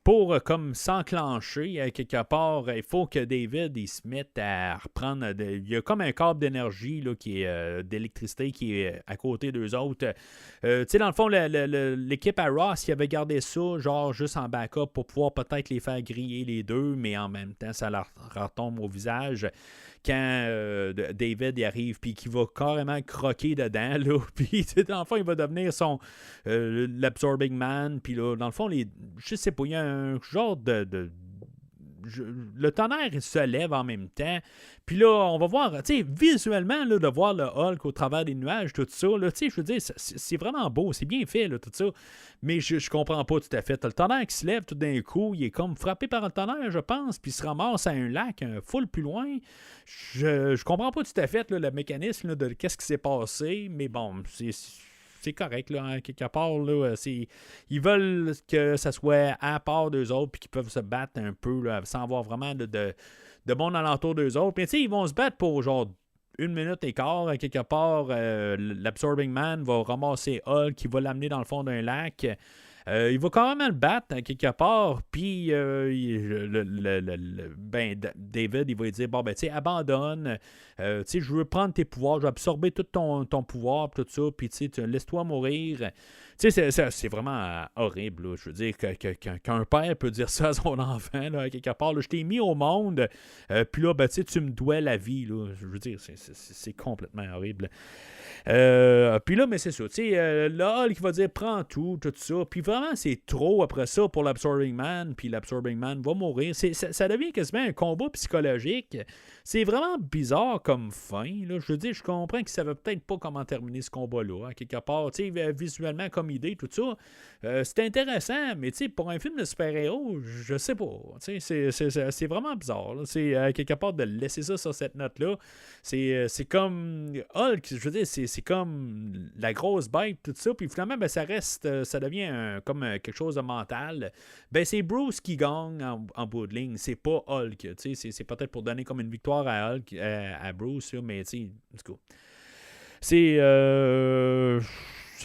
Pour comme s'enclencher quelque part, il faut que David il se mette à reprendre. Il y a comme un câble d'énergie là, qui est d'électricité qui est à côté d'eux autres. Dans le fond, l'équipe à Ross, il avait gardé ça, genre juste en backup pour pouvoir peut-être les faire griller les deux, mais en même temps, ça leur retombe au visage. Quand David y arrive, puis qu'il va carrément croquer dedans, là, puis dans le fond, il va devenir l'Absorbing Man, puis là, dans le fond, je sais pas, il y a un genre le tonnerre, il se lève en même temps. Puis là, on va voir, tu sais, visuellement, là, de voir le Hulk au travers des nuages, tout ça, là, tu sais, je veux dire, c'est vraiment beau, c'est bien fait, là, tout ça. Mais je comprends pas tout à fait. T'as le tonnerre qui se lève tout d'un coup, il est comme frappé par le tonnerre, je pense, puis il se ramasse à un lac, un full plus loin. Je comprends pas tout à fait là, le mécanisme là, de qu'est-ce qui s'est passé, mais bon, c'est correct, là, hein, quelque part. Là, ils veulent que ça soit à part d'eux autres puis qu'ils peuvent se battre un peu là, sans avoir vraiment de monde alentour d'eux autres. Mais tu sais, ils vont se battre pour genre 1 minute et quart. Quelque part, l'Absorbing Man va ramasser Hulk qui va l'amener dans le fond d'un lac. Il va quand même le battre quelque part, puis David, il va lui dire, bon, ben, tu sais, abandonne, tu sais, je veux prendre tes pouvoirs, je vais absorber tout ton pouvoir, tout ça, puis tu sais, laisse-toi mourir. Tu sais, c'est vraiment horrible, là. Je veux dire, qu'un père peut dire ça à son enfant, là, quelque part, là, je t'ai mis au monde, puis là, ben, tu sais, tu me dois la vie, là. Je veux dire, c'est complètement horrible. Puis là, mais c'est ça, tu sais, le Hulk va dire prends tout ça, puis vraiment c'est trop après ça pour l'Absorbing Man, puis l'Absorbing Man va mourir. Ça devient quasiment un combat psychologique. C'est vraiment bizarre comme fin, là. Je veux dire, je comprends qu'ils ne savaient peut-être pas comment terminer ce combat-là, hein, quelque part, tu sais, visuellement comme idée, tout ça. C'est intéressant, mais tu sais, pour un film de super-héros, je sais pas, tu sais, c'est vraiment bizarre, là. C'est quelque part de laisser ça sur cette note-là. C'est comme Hulk, je veux dire, c'est comme la grosse bête, tout ça, puis finalement, ben, ça devient comme quelque chose de mental. Ben, c'est Bruce qui gagne en bout de ligne, c'est pas Hulk, tu sais, c'est peut-être pour donner comme une victoire à Hulk, à Bruce, là, mais tu sais, en tout cas, c'est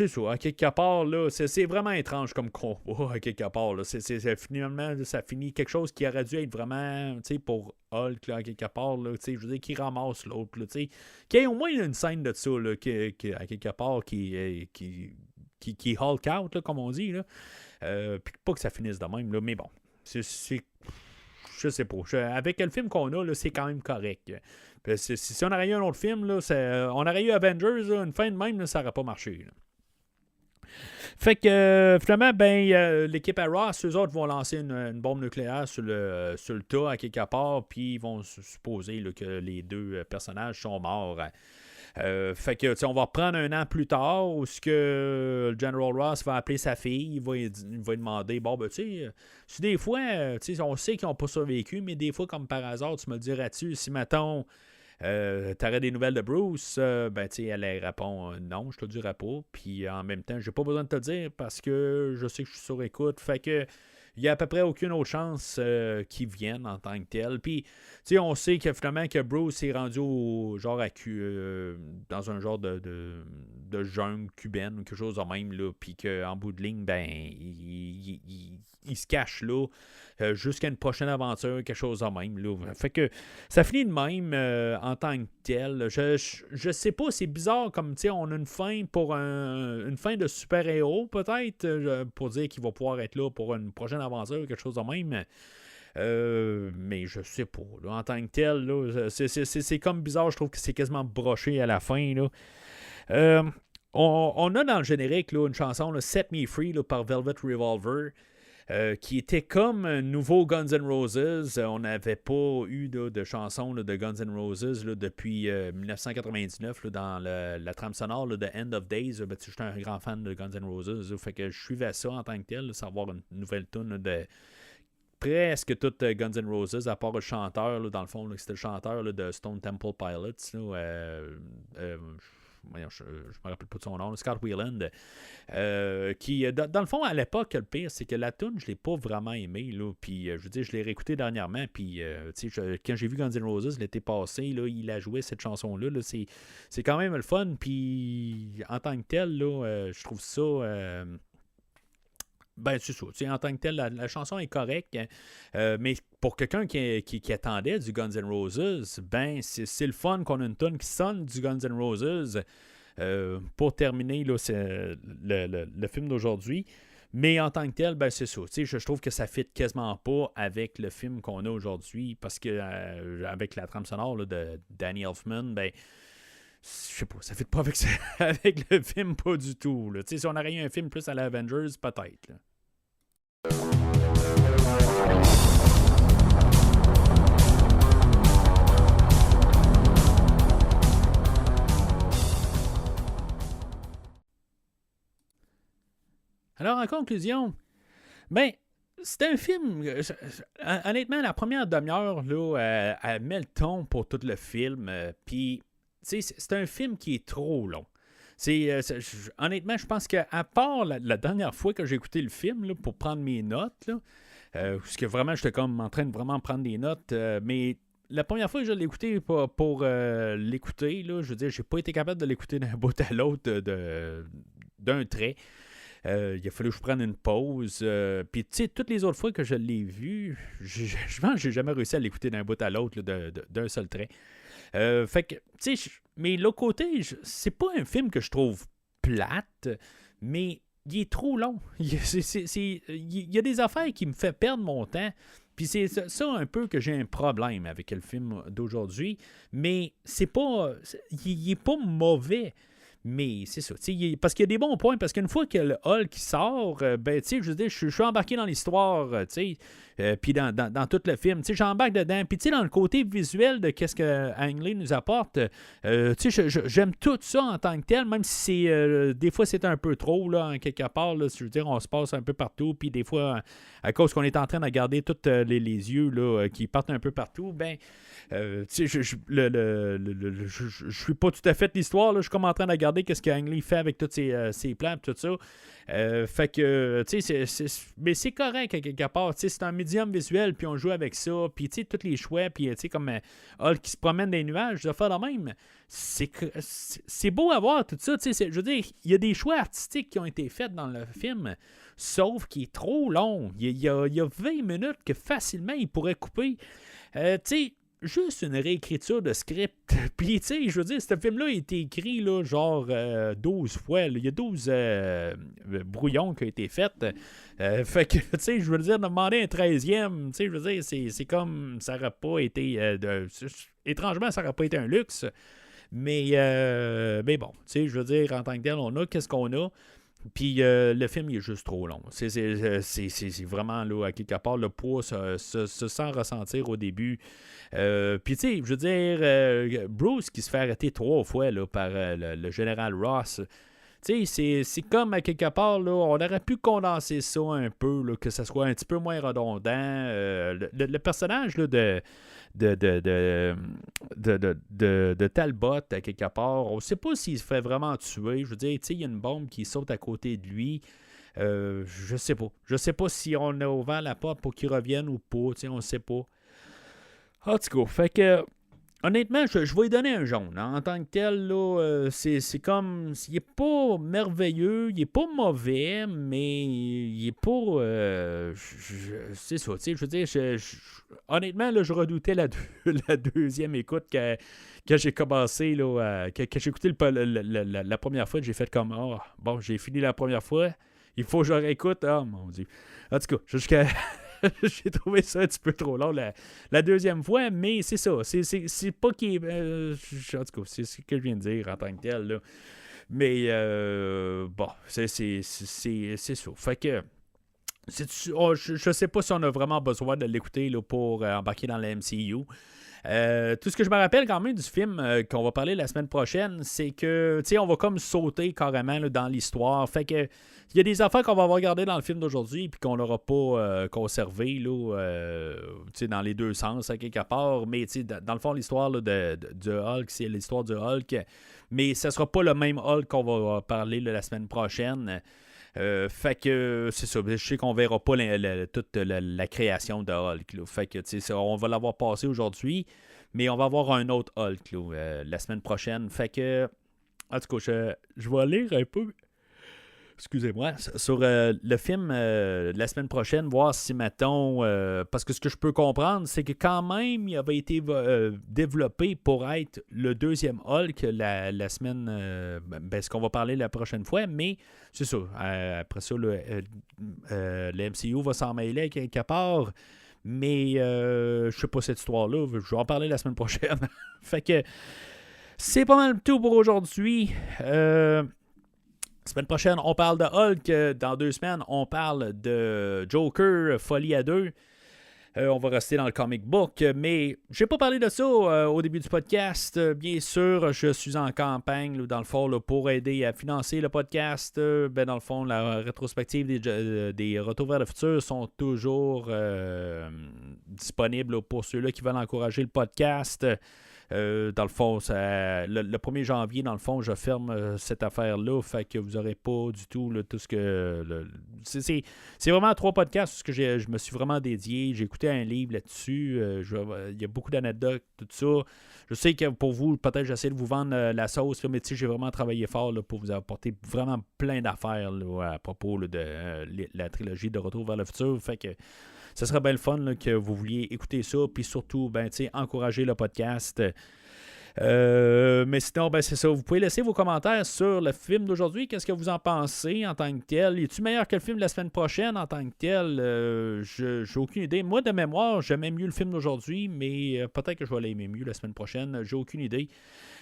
ça, à quelque part, là, c'est vraiment étrange comme combat, à quelque part, là. Finalement, là, ça finit quelque chose qui aurait dû être vraiment, tu sais, pour Hulk, là, à quelque part, là, tu sais, je veux dire, qui ramasse l'autre, là, tu sais, qu'il y ait au moins une scène de ça, là, à quelque part, qui Hulk out, là, comme on dit, là, puis pas que ça finisse de même, là, mais bon, je sais pas, avec le film qu'on a, là, c'est quand même correct. Si on aurait eu un autre film, là, on aurait eu Avengers, là, une fin de même, là, ça n'aurait pas marché, là. Fait que finalement, ben, l'équipe à Ross, eux autres vont lancer une bombe nucléaire sur le tas à quelque part, puis ils vont supposer là, que les deux personnages sont morts. Fait que on va reprendre un an plus tard où ce que le General Ross va appeler sa fille, il va lui demander bon ben tu sais, si des fois, on sait qu'ils n'ont pas survécu, mais des fois comme par hasard, tu me le diras-tu si mettons t'aurais des nouvelles de Bruce, ben tu sais, elle répond non, je te le dirai pas. Puis en même temps, j'ai pas besoin de te le dire parce que je sais que je suis sur écoute. Fait que il n'y a à peu près aucune autre chance qu'ils viennent en tant que tel. Puis, tu sais, on sait que finalement que Bruce est rendu au genre dans un genre de jungle cubaine ou quelque chose de même, là. Puis qu'en bout de ligne, ben, il se cache là jusqu'à une prochaine aventure, quelque chose de même, là. Fait que ça finit de même en tant que tel. Je sais pas, c'est bizarre comme, tu sais, on a une fin pour une fin de super-héros, peut-être, pour dire qu'il va pouvoir être là pour une prochaine aventure, quelque chose de même. Mais je sais pas, là, en tant que tel, là, c'est comme bizarre, je trouve que c'est quasiment broché à la fin, là. On a dans le générique là, une chanson, là, Set Me Free, là, par Velvet Revolver. Qui était comme un nouveau Guns N' Roses. On n'avait pas eu de chanson là, de Guns N' Roses là, depuis 1999 là, dans la trame sonore là, de End of Days. Ben, j'étais un grand fan de Guns N' Roses. Là, fait que je suivais ça en tant que tel, là, savoir une nouvelle tune de presque toute Guns N' Roses, à part le chanteur, là, dans le fond, là, c'était le chanteur là, de Stone Temple Pilots. Là, je me rappelle pas de son nom, Scott Weiland, qui, dans le fond, à l'époque, le pire, c'est que la tune, je l'ai pas vraiment aimée, là, puis je veux dire, je l'ai réécouté dernièrement, puis quand j'ai vu Guns N' Roses l'été passé, là, il a joué cette chanson-là, là, c'est quand même le fun, puis en tant que tel, là, je trouve ça... ben, c'est ça. En tant que tel, la chanson est correcte. Mais pour quelqu'un qui attendait du Guns N' Roses, ben, c'est le fun qu'on a une tonne qui sonne du Guns N' Roses pour terminer là, le film d'aujourd'hui. Mais en tant que tel, ben, c'est ça. Je trouve que ça ne fit quasiment pas avec le film qu'on a aujourd'hui parce que avec la trame sonore là, de Danny Elfman, ben, je sais pas, ça ne fit pas avec, avec le film, pas du tout. Là. Si on aurait eu un film plus à la Avengers, peut-être. Là. Alors, en conclusion, ben, c'est un film. Honnêtement, la première demi-heure, là, elle met le ton pour tout le film. Puis, c'est un film qui est trop long. Honnêtement, je pense qu'à part la dernière fois que j'ai écouté le film là, pour prendre mes notes, là, parce que vraiment, j'étais comme en train de vraiment prendre des notes, mais la première fois que je l'ai écouté pour l'écouter, là, je veux dire, j'ai pas été capable de l'écouter d'un bout à l'autre d'un trait. Il a fallu que je prenne une pause. Puis, tu sais, toutes les autres fois que je l'ai vu, je pense que j'ai jamais réussi à l'écouter d'un bout à l'autre là, d'un seul trait. Fait que, tu sais, mais l'autre côté, c'est pas un film que je trouve plate, mais il est trop long. Il y a des affaires qui me font perdre mon temps. Puis c'est ça un peu que j'ai un problème avec le film d'aujourd'hui. Mais c'est pas. Il est pas mauvais. Mais c'est ça. Parce qu'il y a des bons points. Parce qu'une fois que le Hulk sort, ben, tu sais, je veux dire, je suis embarqué dans l'histoire, tu sais, puis dans tout le film. Tu sais, j'embarque dedans. Puis, tu sais, dans le côté visuel de qu'est-ce que Ang Lee nous apporte, tu sais, j'aime tout ça en tant que tel, même si c'est des fois c'est un peu trop, là, en quelque part. Là, je veux dire, on se passe un peu partout. Puis, des fois, à cause qu'on est en train de regarder tous les yeux là, qui partent un peu partout, ben, tu sais, je suis pas tout à fait l'histoire. Là, je suis comme en train de regarder qu'est-ce que Ang Lee fait avec tous ses plans et tout ça. Fait que, tu sais, mais c'est correct à quelque part. Tu sais, c'est un médium visuel, puis on joue avec ça. Puis, tu sais, tous les choix, puis, tu sais, comme Hulk qui se promène dans les nuages, je vais faire de même. C'est beau à voir tout ça. Tu sais, je veux dire, il y a des choix artistiques qui ont été faits dans le film, sauf qu'il est trop long. Il y a 20 minutes que facilement il pourrait couper. Tu sais, juste une réécriture de script. Puis, tu sais, je veux dire, ce film-là a été écrit, là, genre 12 fois. Là. Il y a 12 brouillons qui ont été faits. Fait que, tu sais, je veux dire, demander un 13e, tu sais, je veux dire, c'est comme, ça n'aurait pas été, étrangement, ça n'aurait pas été un luxe. Mais bon, tu sais, je veux dire, en tant que tel, on a qu'est-ce qu'on a. Puis le film, il est juste trop long. C'est vraiment, là, à quelque part, le poids se sent ressentir au début. Puis, tu sais, je veux dire, Bruce qui se fait arrêter 3 fois là, par le général Ross. Tu sais, c'est comme à quelque part, là, on aurait pu condenser ça un peu, là, que ça soit un petit peu moins redondant. Le personnage là, de Talbot, à quelque part, on ne sait pas s'il se fait vraiment tuer. Je veux dire, tu sais, il y a une bombe qui saute à côté de lui. Je sais pas. Je sais pas si on a ouvert la porte pour qu'il revienne ou pas. Tu sais, on ne sait pas. En tout cas, fait que honnêtement, je vais lui donner un jaune. Hein. En tant que tel, là, c'est comme... Il n'est pas merveilleux, il n'est pas mauvais, mais il n'est pas... c'est ça, tu sais, je veux dire, honnêtement, là, je redoutais la deuxième écoute que j'ai commencé, là, que j'ai écouté la première fois, j'ai fait comme, oh, bon, j'ai fini la première fois, il faut que je réécoute, oh mon Dieu. En tout cas, jusqu'à... J'ai trouvé ça un petit peu trop long la deuxième fois, mais c'est ça. C'est pas qu'il en tout cas, c'est ce que je viens de dire en tant que tel. Là. Mais bon, c'est ça. Fait que je sais pas si on a vraiment besoin de l'écouter là, pour embarquer dans la MCU. Tout ce que je me rappelle quand même du film qu'on va parler la semaine prochaine, c'est que, tu sais, on va comme sauter carrément là, dans l'histoire. Fait que il y a des affaires qu'on va regarder dans le film d'aujourd'hui puis qu'on n'aura pas conservé là, dans les deux sens à quelque part. Mais dans le fond, l'histoire là, du Hulk, c'est l'histoire du Hulk. Mais ce ne sera pas le même Hulk qu'on va parler là, la semaine prochaine. Fait que c'est ça. Je sais qu'on verra pas toute la création de Hulk. Là. Fait que on va l'avoir passé aujourd'hui. Mais on va avoir un autre Hulk là, la semaine prochaine. Fait que en tout cas, je vais lire un peu. Excusez-moi, sur le film la semaine prochaine, voir si, mettons, parce que ce que je peux comprendre, c'est que quand même, il avait été développé pour être le deuxième Hulk la semaine, ce qu'on va parler la prochaine fois, mais c'est ça, après ça, le MCU va s'en mêler quelque part, mais je sais pas cette histoire-là, je vais en parler la semaine prochaine. Fait que c'est pas mal tout pour aujourd'hui. Semaine prochaine, on parle de Hulk. Dans 2 semaines, on parle de Joker, Folie à 2. On va rester dans le comic book, mais je n'ai pas parlé de ça au début du podcast. Bien sûr, je suis en campagne, là, dans le fond, là, pour aider à financer le podcast. Dans le fond, la rétrospective des Retours vers le futur sont toujours disponibles là, pour ceux-là qui veulent encourager le podcast. Dans le fond, le 1er janvier, dans le fond, je ferme cette affaire-là. Fait que vous n'aurez pas du tout là, tout ce que... C'est vraiment 3 podcasts parce que je me suis vraiment dédié. J'ai écouté un livre là-dessus. Il y a beaucoup d'anecdotes, tout ça. Je sais que pour vous, peut-être j'essaie de vous vendre la sauce, là, mais j'ai vraiment travaillé fort là, pour vous apporter vraiment plein d'affaires là, à propos là, de la trilogie de Retour vers le futur. Fait que ça serait bien le fun là, que vous vouliez écouter ça, puis surtout, encourager le podcast. Mais sinon, c'est ça. Vous pouvez laisser vos commentaires sur le film d'aujourd'hui. Qu'est-ce que vous en pensez en tant que tel? Est-tu meilleur que le film de la semaine prochaine en tant que tel? J'ai aucune idée. Moi, de mémoire, j'aimais mieux le film d'aujourd'hui, mais peut-être que je vais l'aimer mieux la semaine prochaine. J'ai aucune idée.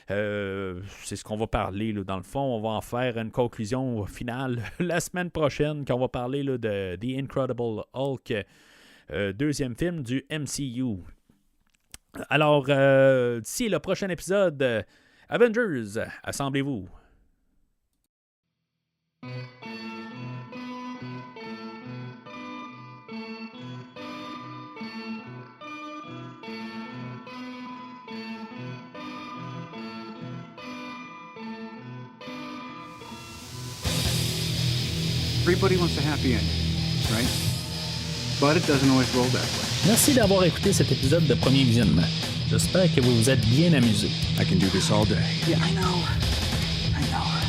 C'est ce qu'on va parler là, dans le fond. On va en faire une conclusion finale la semaine prochaine quand on va parler là, de The Incredible Hulk. 2e film du MCU. Alors, d'ici le prochain épisode, Avengers, assemblez-vous. Everybody wants a happy ending, right? But it doesn't always roll that way. Merci d'avoir écouté cet épisode de Premier Visionnement. J'espère que vous vous êtes bien amusés. I can do this all day. Yeah, I know.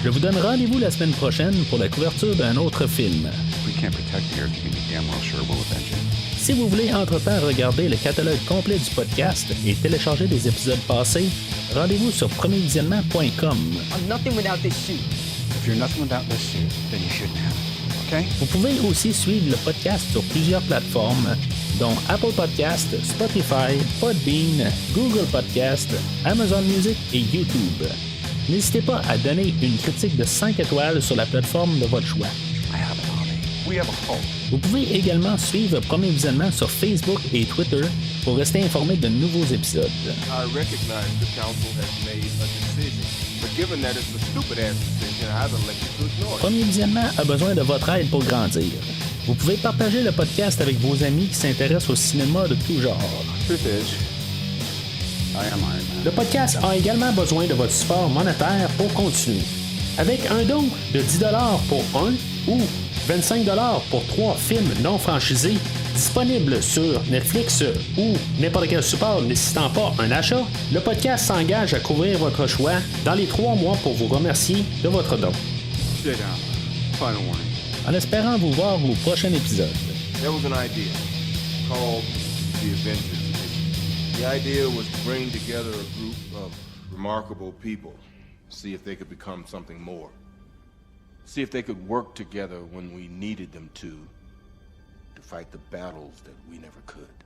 Je vous donne rendez-vous la semaine prochaine pour la couverture d'un autre film. We can't protect the Earth, you can be damn well sure we'll avenge it. Si vous voulez entre-temps regarder le catalogue complet du podcast et télécharger des épisodes passés, rendez-vous sur premiervisionnement.com. I'm nothing without this suit. If you're nothing without this suit, then you shouldn't have it. Okay? Vous pouvez aussi suivre le podcast sur plusieurs plateformes, dont Apple Podcast, Spotify, Podbean, Google Podcast, Amazon Music et YouTube. N'hésitez pas à donner une critique de 5 étoiles sur la plateforme de votre choix. I have an army. We have a home. Vous pouvez également suivre Premier Visionnement sur Facebook et Twitter pour rester informé de nouveaux épisodes. I recognize the council has made a decision, but given that it's a stupid-ass decision, I've elected to ignore it. Premier Visionnement a besoin de votre aide pour grandir. Vous pouvez partager le podcast avec vos amis qui s'intéressent au cinéma de tout genre. Truth is, I am Iron Man. Le podcast a également besoin de votre support monétaire pour continuer. Avec un don de 10$ pour un ou 25$ pour 3 films non franchisés disponibles sur Netflix ou n'importe quel support nécessitant pas un achat, le podcast s'engage à couvrir votre choix dans les 3 mois pour vous remercier de votre don. Sit down. Final warning. En espérant vous voir au prochain épisode. There was an idea called the Avengers Edition. The idea was to bring together a group of remarkable people, see if they could become something more. See if they could work together when we needed them to fight the battles that we never could.